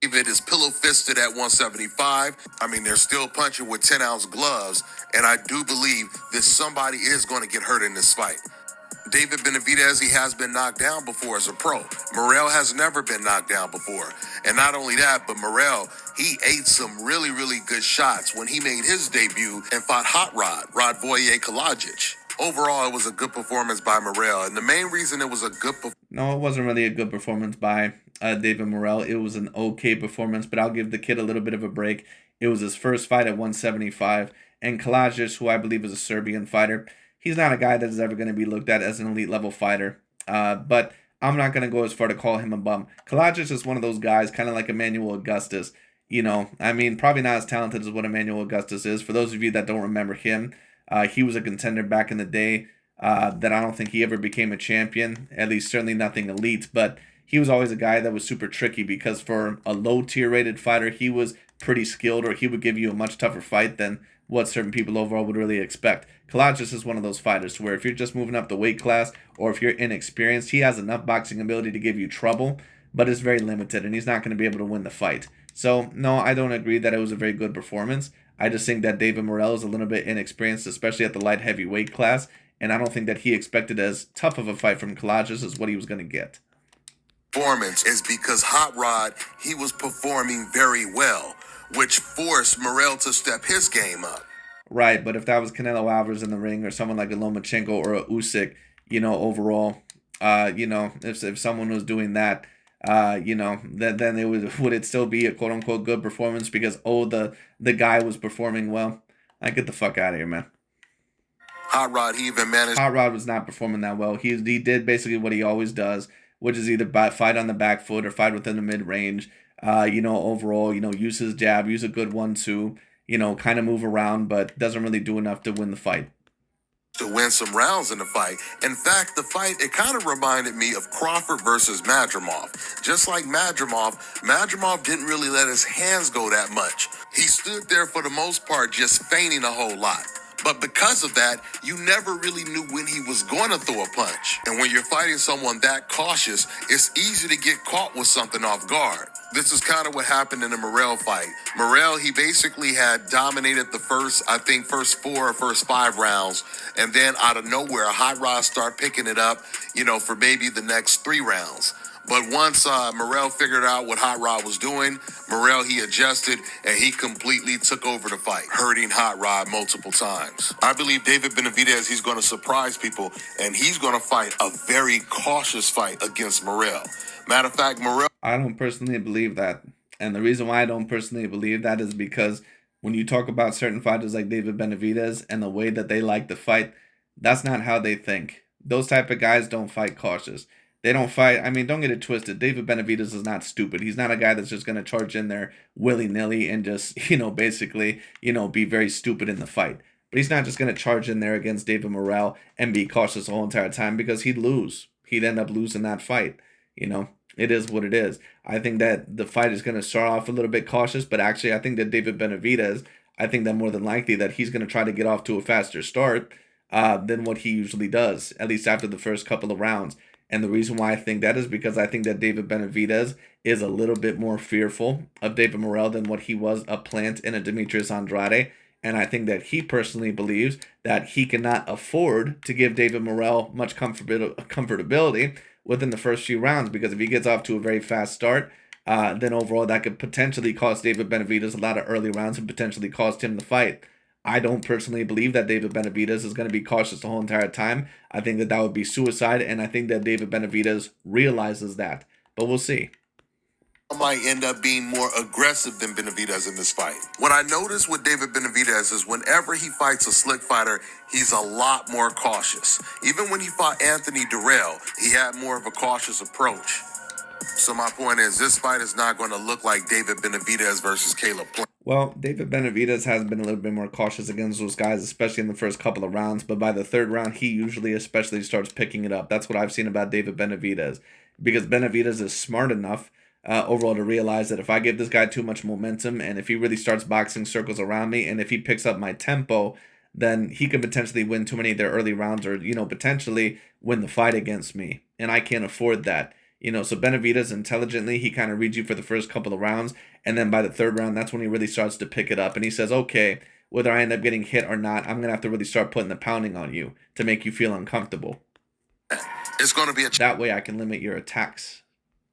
David is pillow fisted at 175. I mean, they're still punching with 10-ounce gloves, and I do believe that somebody is going to get hurt in this fight. David Benavidez, he has been knocked down before as a pro. Morrell has never been knocked down before. And not only that, but Morrell, he ate some really, really good shots when he made his debut and fought Hot Rod Kalajic. Overall, it was a good performance by Morrell. And the main reason it was a good performance... No, it wasn't really a good performance by David Morrell. It was an okay performance, but I'll give the kid a little bit of a break. It was his first fight at 175. And Kalajic, who I believe is a Serbian fighter, he's not a guy that is ever going to be looked at as an elite level fighter. But I'm not going to go as far to call him a bum. Kalajic is one of those guys, kind of like Emmanuel Augustus. I mean, probably not as talented as what Emmanuel Augustus is. For those of you that don't remember him, he was a contender back in the day that I don't think he ever became a champion, at least certainly nothing elite. But he was always a guy that was super tricky because for a low tier rated fighter, he was pretty skilled, or he would give you a much tougher fight than what certain people overall would really expect. Kalajic is one of those fighters to where if you're just moving up the weight class or if you're inexperienced, he has enough boxing ability to give you trouble, but it's very limited and he's not going to be able to win the fight. So, no, I don't agree that it was a very good performance. I just think that David Morrell is a little bit inexperienced, especially at the light heavyweight class, and I don't think that he expected as tough of a fight from Kalajic as what he was going to get. Performance is because Hot Rod, he was performing very well, which forced Morrell to step his game up. Right, but if that was Canelo Alvarez in the ring or someone like a Lomachenko or a Usyk, overall, if someone was doing that, then it would it still be a quote unquote good performance because the guy was performing well? Get the fuck out of here, man. Hot Rod, he even managed. Hot Rod was not performing that well. He did basically what he always does, which is either fight on the back foot or fight within the mid range. Overall, use his jab, use a good 1-2, kind of move around, but doesn't really do enough to win the fight. To win some rounds in the fight. In fact, the fight, it kind of reminded me of Crawford versus Madrimov. Just like Madrimov didn't really let his hands go that much. He stood there for the most part just feigning a whole lot. But because of that, you never really knew when he was going to throw a punch. And when you're fighting someone that cautious, it's easy to get caught with something off guard. This is kind of what happened in the Morrell fight. Morrell, he basically had dominated the first 4 or first 5 rounds. And then out of nowhere, Hot Rod started picking it up, for maybe the next 3 rounds. But once Morrell figured out what Hot Rod was doing, Morrell, he adjusted and he completely took over the fight, hurting Hot Rod multiple times. I believe David Benavidez, he's going to surprise people, and he's going to fight a very cautious fight against Morrell. Matter of fact, Morrell... I don't personally believe that. And the reason why I don't personally believe that is because when you talk about certain fighters like David Benavidez and the way that they like to fight, that's not how they think. Those type of guys don't fight cautious. They don't fight. I mean, don't get it twisted. David Benavidez is not stupid. He's not a guy that's just going to charge in there willy-nilly and just, basically, be very stupid in the fight. But he's not just going to charge in there against David Morrell and be cautious the whole entire time because he'd lose. He'd end up losing that fight. It is what it is. I think that the fight is going to start off a little bit cautious, but actually I think that David Benavidez, I think that more than likely that he's going to try to get off to a faster start than what he usually does, at least after the first couple of rounds. And the reason why I think that is because I think that David Benavidez is a little bit more fearful of David Morrell than what he was a Plant and a Demetrius Andrade. And I think that he personally believes that he cannot afford to give David Morrell much comfortability within the first few rounds, because if he gets off to a very fast start, then overall that could potentially cost David Benavidez a lot of early rounds and potentially cost him the fight. I don't personally believe that David Benavidez is going to be cautious the whole entire time. I think that would be suicide, and I think that David Benavidez realizes that. But we'll see. Might end up being more aggressive than Benavidez in this fight. What I noticed with David Benavidez is whenever he fights a slick fighter, he's a lot more cautious. Even when he fought Anthony Durrell, he had more of a cautious approach. So my point is, this fight is not going to look like David Benavidez versus Caleb Plant. Well, David Benavidez has been a little bit more cautious against those guys, especially in the first couple of rounds. But by the third round, he usually especially starts picking it up. That's what I've seen about David Benavidez. Because Benavidez is smart enough overall to realize that if I give this guy too much momentum and if he really starts boxing circles around me and if he picks up my tempo, then he could potentially win too many of their early rounds, or, potentially win the fight against me. And I can't afford that. So Benavidez, intelligently, he kind of reads you for the first couple of rounds. And then by the third round, that's when he really starts to pick it up. And he says, okay, whether I end up getting hit or not, I'm going to have to really start putting the pounding on you to make you feel uncomfortable. It's going to be that way I can limit your attacks.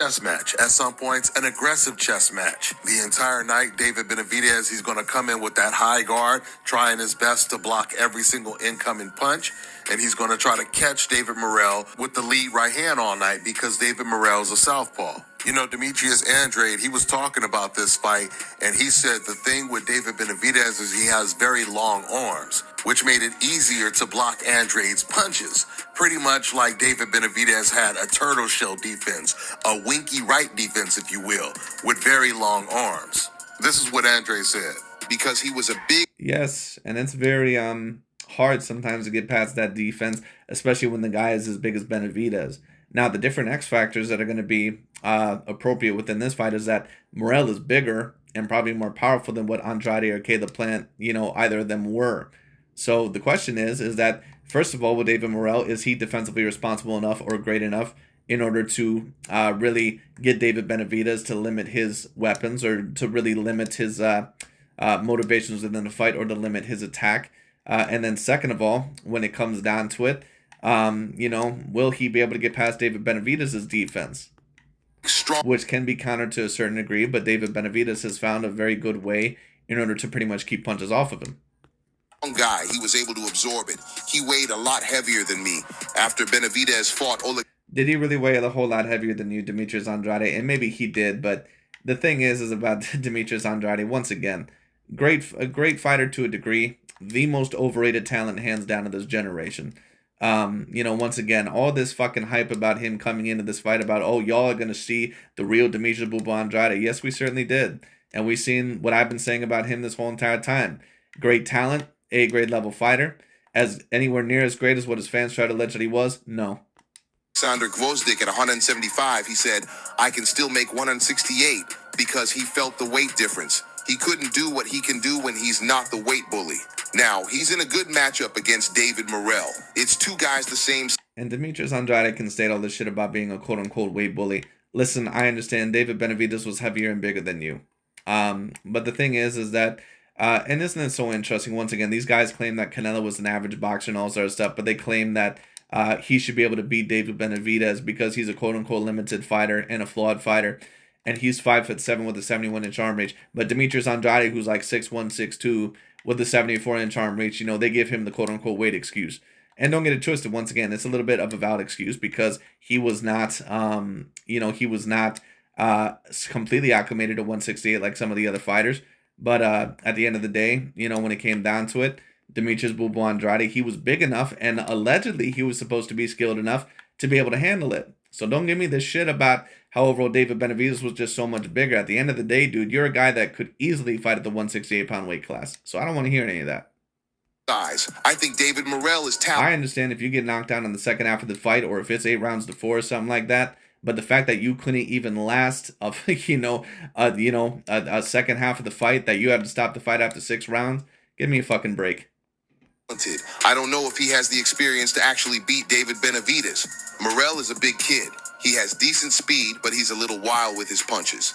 Chess match. At some points, an aggressive chess match. The entire night, David Benavidez, he's going to come in with that high guard, trying his best to block every single incoming punch. And he's going to try to catch David Morrell with the lead right hand all night because David Morrell's a southpaw. Demetrius Andrade, he was talking about this fight, and he said the thing with David Benavidez is he has very long arms, which made it easier to block Andrade's punches. Pretty much like David Benavidez had a turtle shell defense, a winky right defense, if you will, with very long arms. This is what Andrade said, because he was a big... Yes, and it's very hard sometimes to get past that defense, especially when the guy is as big as Benavidez. Now, the different X factors that are going to be appropriate within this fight is that Morrell is bigger and probably more powerful than what Andrade or Caleb Plant, either of them were. So the question is that, first of all, with David Morrell, is he defensively responsible enough or great enough in order to really get David Benavidez to limit his weapons, or to really limit his motivations within the fight, or to limit his attack? And then second of all, when it comes down to it, will he be able to get past David Benavidez's defense? Which can be countered to a certain degree, but David Benavidez has found a very good way in order to pretty much keep punches off of him. Guy, he was able to absorb it. He weighed a lot heavier than me. After Benavidez fought Did he really weigh a whole lot heavier than you, Demetrius Andrade? And maybe he did, but the thing is about Demetrius Andrade, once again, a great fighter to a degree, the most overrated talent hands down of this generation. Once again, all this fucking hype about him coming into this fight about, oh, y'all are going to see the real Demetrius Bubba Andrade. Yes, we certainly did. And we've seen what I've been saying about him this whole entire time. Great talent, A-grade level fighter. As anywhere near as great as what his fans tried to allege that he was? No. Alexander Gvozdyk at 175, he said, I can still make 168 because he felt the weight difference. He couldn't do what he can do when he's not the weight bully. Now, he's in a good matchup against David Morrell. It's two guys the same. And Demetrius Andrade can state all this shit about being a quote-unquote weight bully. Listen, I understand David Benavidez was heavier and bigger than you. But the thing is that, and isn't it so interesting, once again, these guys claim that Canelo was an average boxer and all sort of stuff, but they claim that he should be able to beat David Benavidez because he's a quote-unquote limited fighter and a flawed fighter. And he's 5'7" with a 71-inch arm reach. But Demetrius Andrade, who's like 6'1", 6'2", with a 74-inch arm reach, they give him the quote-unquote weight excuse. And don't get it twisted, once again, it's a little bit of a valid excuse because he was not, completely acclimated to 168 like some of the other fighters. But at the end of the day, when it came down to it, Demetrius Bubba Andrade, he was big enough, and allegedly he was supposed to be skilled enough to be able to handle it. So don't give me this shit about how overall David Benavidez was just so much bigger. At the end of the day, dude, you're a guy that could easily fight at the 168-pound weight class. So I don't want to hear any of that. Guys, I think David Morrell is talented. I understand if you get knocked down in the second half of the fight, or if it's 8 rounds to 4 or something like that. But the fact that you couldn't even last a second half of the fight, that you had to stop the fight after 6 rounds, give me a fucking break. I don't know if he has the experience to actually beat David Benavidez. Morrell is a big kid. He has decent speed, but he's a little wild with his punches.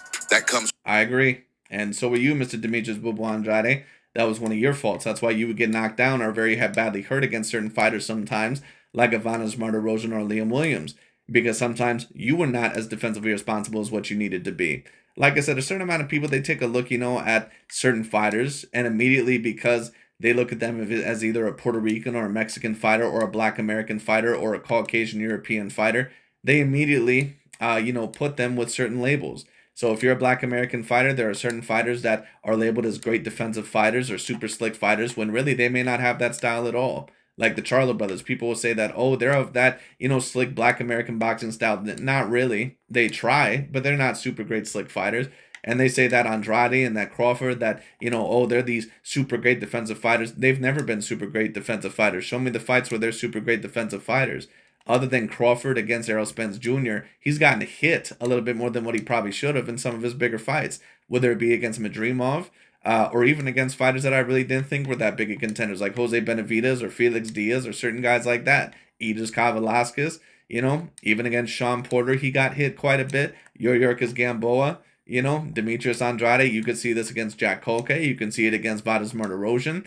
I agree. And so were you, Mr. Demetrius Bubba Andrade. That was one of your faults. That's why you would get knocked down or very badly hurt against certain fighters sometimes, like Ivana Martirosyan or Liam Williams, because sometimes you were not as defensively responsible as what you needed to be. Like I said, a certain amount of people, they take a look, at certain fighters, and immediately, because they look at them as either a Puerto Rican or a Mexican fighter or a Black American fighter or a Caucasian European fighter, they immediately, put them with certain labels. So if you're a Black American fighter, there are certain fighters that are labeled as great defensive fighters or super slick fighters when really they may not have that style at all. Like the Charlo brothers, people will say that, oh, they're of that, slick Black American boxing style. Not really. They try, but they're not super great slick fighters. And they say that Andrade and that Crawford, that, they're these super great defensive fighters. They've never been super great defensive fighters. Show me the fights where they're super great defensive fighters. Other than Crawford against Errol Spence Jr., he's gotten hit a little bit more than what he probably should have in some of his bigger fights, whether it be against Madrimov, or even against fighters that I really didn't think were that big of contenders, like Jose Benavidez or Felix Diaz or certain guys like that. Edis Velasquez, even against Sean Porter, he got hit quite a bit. Yuriorkis Gamboa, Demetrius Andrade. You could see this against Jack Kolke. You can see it against Vadas Martirosyan.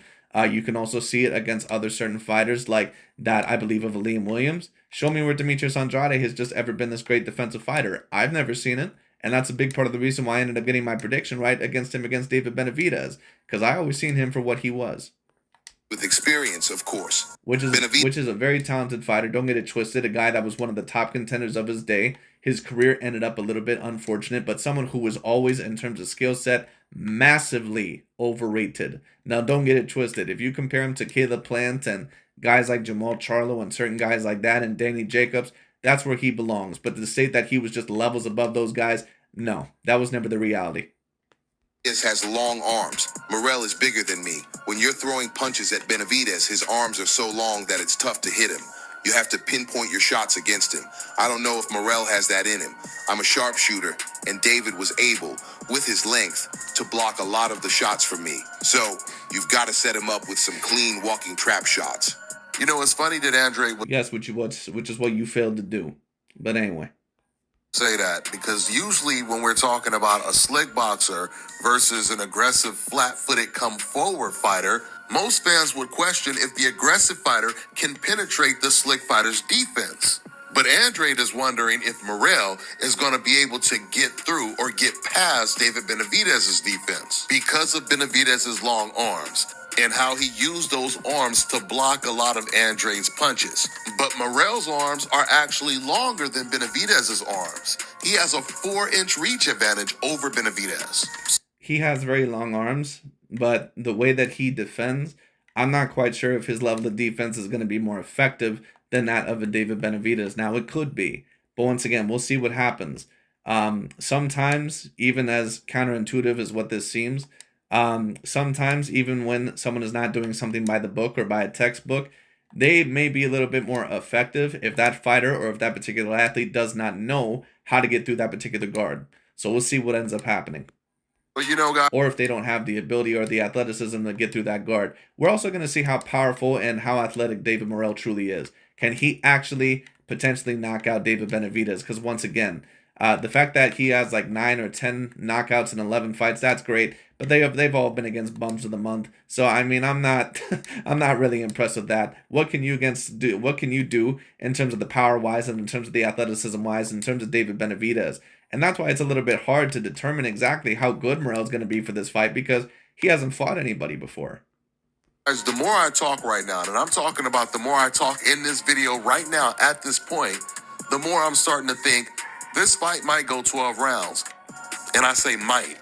You can also see it against other certain fighters like that, I believe, of Liam Williams. Show me where Demetrius Andrade has just ever been this great defensive fighter. I've never seen it. And that's a big part of the reason why I ended up getting my prediction right against David Benavidez, because I always seen him for what he was. With experience, of course. Which is a very talented fighter. Don't get it twisted. A guy that was one of the top contenders of his day. His career ended up a little bit unfortunate, but someone who was always, in terms of skill set, massively overrated. Now, don't get it twisted. If you compare him to Caleb Plant and guys like Jamal Charlo and certain guys like that and Danny Jacobs, that's where he belongs. But to state that he was just levels above those guys, no, that was never the reality. Has long arms. Morrell is bigger than me. When you're throwing punches at Benavidez, his arms are so long that it's tough to hit him. You have to pinpoint your shots against him. I don't know if Morrell has that in him. I'm a sharpshooter, and David was able, with his length, to block a lot of the shots for me. So, you've got to set him up with some clean walking trap shots. It's funny that Andre would which is what you failed to do. But anyway. Say that because usually when we're talking about a slick boxer versus an aggressive, flat-footed, come-forward fighter, most fans would question if the aggressive fighter can penetrate the slick fighter's defense. But Andre is wondering if Morrell is going to be able to get through or get past David Benavidez's defense because of Benavidez's long arms and how he used those arms to block a lot of Andre's punches. But Morrell's arms are actually longer than Benavidez's arms. He has a 4-inch reach advantage over Benavidez. He has very long arms, but the way that he defends, I'm not quite sure if his level of defense is going to be more effective than that of a David Benavidez. Now, it could be, but once again, we'll see what happens. Sometimes, even as counterintuitive as what this seems, sometimes even when someone is not doing something by the book or by a textbook, they may be a little bit more effective if that fighter or if that particular athlete does not know how to get through that particular guard. So we'll see what ends up happening. But guys, or if they don't have the ability or the athleticism to get through that guard. We're also going to see how powerful and how athletic David Morrell truly is. Can he actually potentially knock out David Benavidez? Because once again, the fact that he has like 9 or 10 knockouts in 11 fights, that's great. But they've all been against bums of the month. So I mean, I'm not really impressed with that. What can you do? What can you do in terms of the power wise and in terms of the athleticism wise, in terms of David Benavidez? And that's why it's a little bit hard to determine exactly how good Morrell is going to be for this fight because he hasn't fought anybody before. Guys, the more I talk right now, and I'm talking about the more I talk in this video right now at this point, the more I'm starting to think this fight might go 12 rounds. And I say might.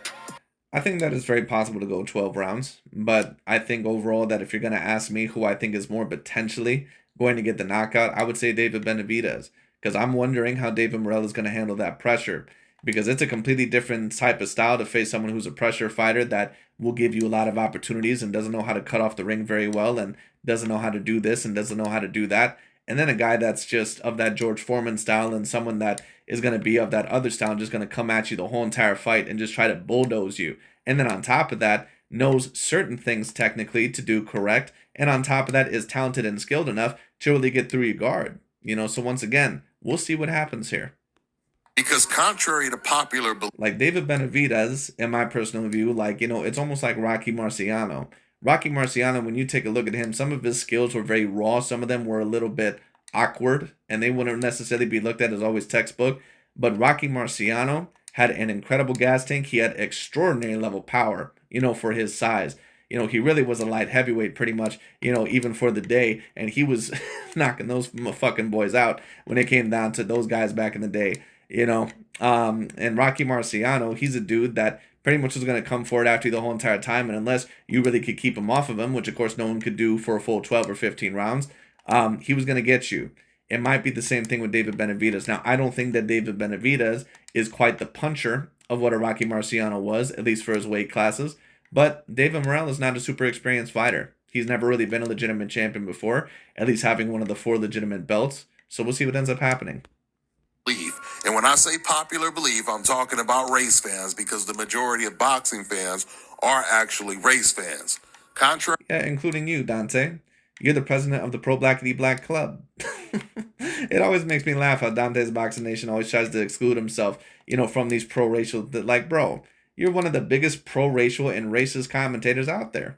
I think that it's very possible to go 12 rounds, but I think overall that if you're going to ask me who I think is more potentially going to get the knockout, I would say David Benavidez, because I'm wondering how David Morrell is going to handle that pressure, because it's a completely different type of style to face someone who's a pressure fighter that will give you a lot of opportunities and doesn't know how to cut off the ring very well and doesn't know how to do this and doesn't know how to do that. And then a guy that's just of that George Foreman style and someone that is going to be of that other style and just going to come at you the whole entire fight and just try to bulldoze you. And then on top of that, knows certain things technically to do correct. And on top of that is talented and skilled enough to really get through your guard. So once again, we'll see what happens here. Because contrary to popular belief, like David Benavidez, in my personal view, it's almost like Rocky Marciano. Rocky Marciano, when you take a look at him, some of his skills were very raw. Some of them were a little bit awkward, and they wouldn't necessarily be looked at as always textbook. But Rocky Marciano had an incredible gas tank. He had extraordinary level power, for his size. He really was a light heavyweight pretty much, even for the day. And he was knocking those fucking boys out when it came down to those guys back in the day, And Rocky Marciano, he's a dude that pretty much was going to come forward after you the whole entire time. And unless you really could keep him off of him, which of course no one could do for a full 12 or 15 rounds, he was going to get you. It might be the same thing with David Benavidez. Now, I don't think that David Benavidez is quite the puncher of what a Rocky Marciano was, at least for his weight classes. But David Morrell is not a super experienced fighter. He's never really been a legitimate champion before, at least having one of the 4 legitimate belts. So we'll see what ends up happening. And when I say popular belief, I'm talking about race fans because the majority of boxing fans are actually race fans. Contrary. Yeah, including you, Dante. You're the president of the Pro Blackity Black Club. It always makes me laugh how Dante's Boxing Nation always tries to exclude himself, from these pro-racial, like, bro, you're one of the biggest pro-racial and racist commentators out there.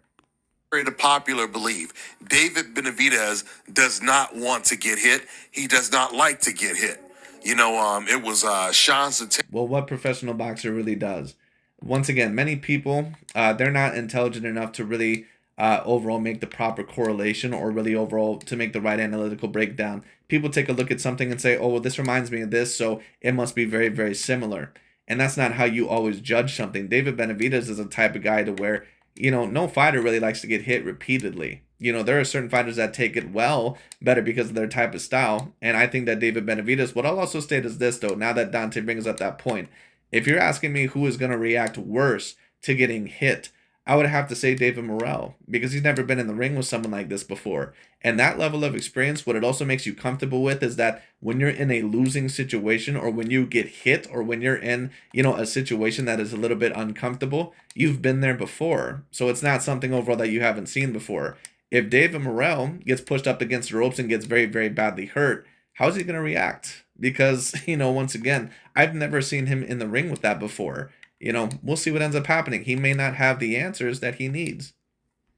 To popular belief, David Benavidez does not want to get hit. He does not like to get hit. It was Sean Satan. Well, what professional boxer really does? Once again, many people, they're not intelligent enough to really overall make the proper correlation or really overall to make the right analytical breakdown. People take a look at something and say, oh, well, this reminds me of this, so it must be very, very similar. And that's not how you always judge something. David Benavidez is a type of guy to where, no fighter really likes to get hit repeatedly. There are certain fighters that take it well better because of their type of style. And I think that David Benavidez, what I'll also state is this, though, now that Dante brings up that point, if you're asking me who is going to react worse to getting hit, I would have to say David Morrell, because he's never been in the ring with someone like this before. And that level of experience, what it also makes you comfortable with is that when you're in a losing situation or when you get hit or when you're in, a situation that is a little bit uncomfortable, you've been there before. So it's not something overall that you haven't seen before. If David Morrell gets pushed up against the ropes and gets very, very badly hurt, how's he going to react? Because, once again, I've never seen him in the ring with that before. We'll see what ends up happening. He may not have the answers that he needs.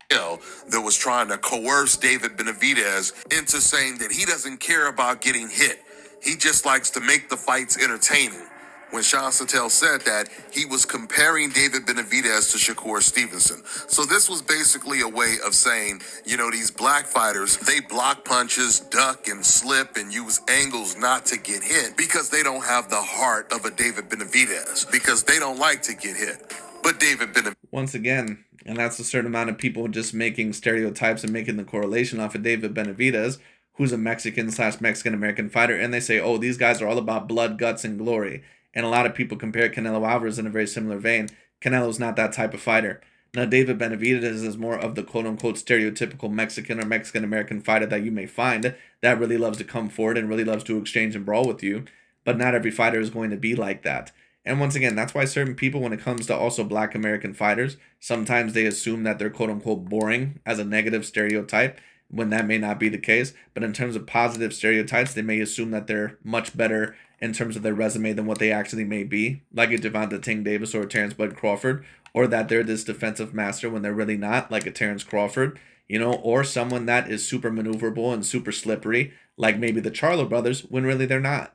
That was trying to coerce David Benavidez into saying that he doesn't care about getting hit. He just likes to make the fights entertaining. When Sean Sattel said that, he was comparing David Benavidez to Shakur Stevenson. So this was basically a way of saying, these black fighters, they block punches, duck and slip and use angles not to get hit because they don't have the heart of a David Benavidez, because they don't like to get hit. But David Benavidez. Once again, and that's a certain amount of people just making stereotypes and making the correlation off of David Benavidez, who's a Mexican-Mexican-American fighter, and they say, oh, these guys are all about blood, guts, and glory. And a lot of people compare Canelo Alvarez in a very similar vein. Canelo's not that type of fighter. Now, David Benavidez is more of the quote-unquote stereotypical Mexican or Mexican-American fighter that you may find that really loves to come forward and really loves to exchange and brawl with you. But not every fighter is going to be like that. And once again, that's why certain people, when it comes to also black American fighters, sometimes they assume that they're quote-unquote boring as a negative stereotype, when that may not be the case. But in terms of positive stereotypes, they may assume that they're much better in terms of their resume than what they actually may be, like a Gervonta Tank Davis or a Terrence Bud Crawford, or that they're this defensive master when they're really not, like a Terrence Crawford, or someone that is super maneuverable and super slippery, like maybe the Charlo brothers, when really they're not.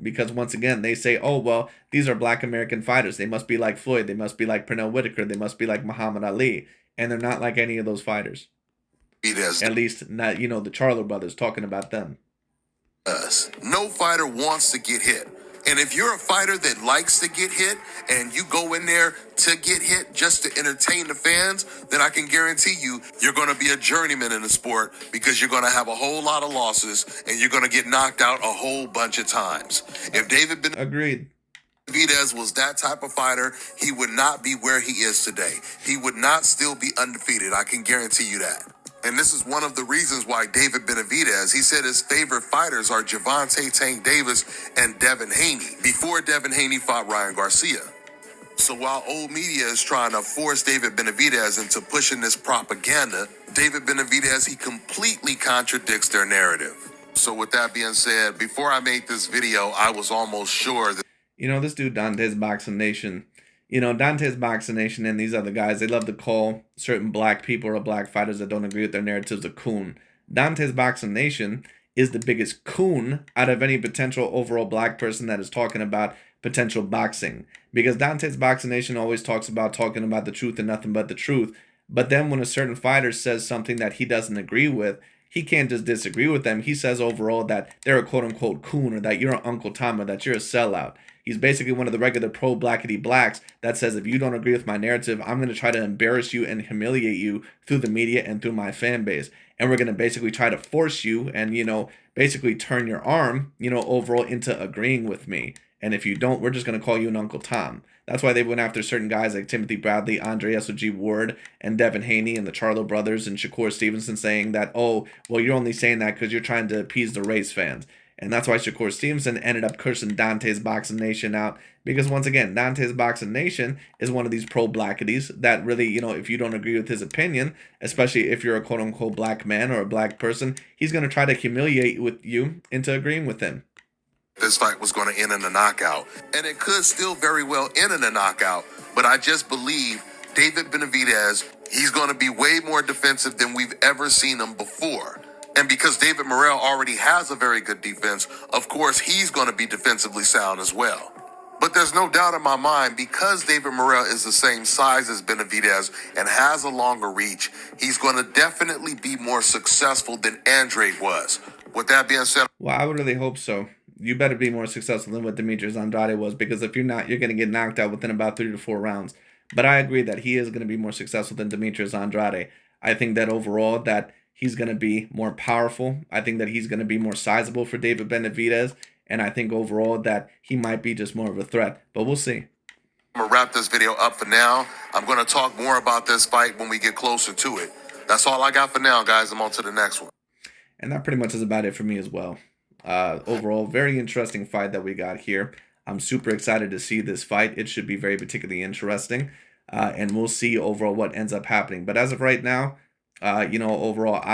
Because once again, they say, oh, well, these are black American fighters. They must be like Floyd. They must be like Pernell Whitaker. They must be like Muhammad Ali. And they're not like any of those fighters. At least not, the Charlo brothers, talking about them. No fighter wants to get hit. And if you're a fighter that likes to get hit and you go in there to get hit just to entertain the fans, then I can guarantee you're going to be a journeyman in the sport, because you're going to have a whole lot of losses and you're going to get knocked out a whole bunch of times. If David Benavidez was that type of fighter, he would not be where he is today. He would not still be undefeated. I can guarantee you that. And this is one of the reasons why David Benavidez, he said his favorite fighters are Gervonta Tank Davis and Devin Haney, before Devin Haney fought Ryan Garcia. So while old media is trying to force David Benavidez into pushing this propaganda, David Benavidez, he completely contradicts their narrative. So with that being said, before I made this video, I was almost sure that... this dude, Dante's Boxing Nation, Dante's Boxing Nation and these other guys, they love to call certain black people or black fighters that don't agree with their narratives a coon. Dante's Boxing Nation is the biggest coon out of any potential overall black person that is talking about potential boxing. Because Dante's Boxing Nation always talks about talking about the truth and nothing but the truth. But then when a certain fighter says something that he doesn't agree with, he can't just disagree with them. He says overall that they're a quote-unquote coon, or that you're an Uncle Tom, or that you're a sellout. He's basically one of the regular pro-blackity blacks that says, if you don't agree with my narrative, I'm going to try to embarrass you and humiliate you through the media and through my fan base. And we're going to basically try to force you and, basically turn your arm, overall into agreeing with me. And if you don't, we're just going to call you an Uncle Tom. That's why they went after certain guys like Timothy Bradley, Andre S.O.G. Ward, and Devin Haney, and the Charlo brothers, and Shakur Stevenson, saying that, oh, well, you're only saying that because you're trying to appease the race fans. And that's why Shakur Stevenson ended up cursing Dante's Boxing Nation out. Because once again, Dante's Boxing Nation is one of these pro-blackities that really, you know, if you don't agree with his opinion, especially if you're a quote-unquote black man or a black person, he's going to try to humiliate with you into agreeing with him. This fight was going to end in a knockout, and it could still very well end in a knockout, but I just believe David Benavidez, he's going to be way more defensive than we've ever seen him before. And because David Morrell already has a very good defense, of course, he's going to be defensively sound as well. But there's no doubt in my mind, because David Morrell is the same size as Benavidez and has a longer reach, he's going to definitely be more successful than Andrade was. With that being said, well, I would really hope so. You better be more successful than what Demetrius Andrade was, because if you're not, you're going to get knocked out within about 3 to 4 rounds. But I agree that he is going to be more successful than Demetrius Andrade. I think that overall that he's going to be more powerful. I think that he's going to be more sizable for David Benavidez. And I think overall that he might be just more of a threat. But we'll see. I'm going to wrap this video up for now. I'm going to talk more about this fight when we get closer to it. That's all I got for now, guys. I'm on to the next one. And that pretty much is about it for me as well. Overall, very interesting fight that we got here. I'm super excited to see this fight. It should be very particularly interesting. And we'll see overall what ends up happening. But as of right now, you know, overall,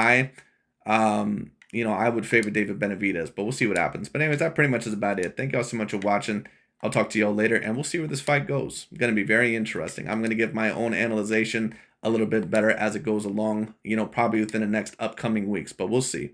you know, I would favor David Benavidez, but we'll see what happens. But anyways, that pretty much is about it. Thank y'all so much for watching. I'll talk to y'all later, and we'll see where this fight goes. It's going to be very interesting. I'm going to give my own analyzation a little bit better as it goes along, you know, probably within the next upcoming weeks, but we'll see.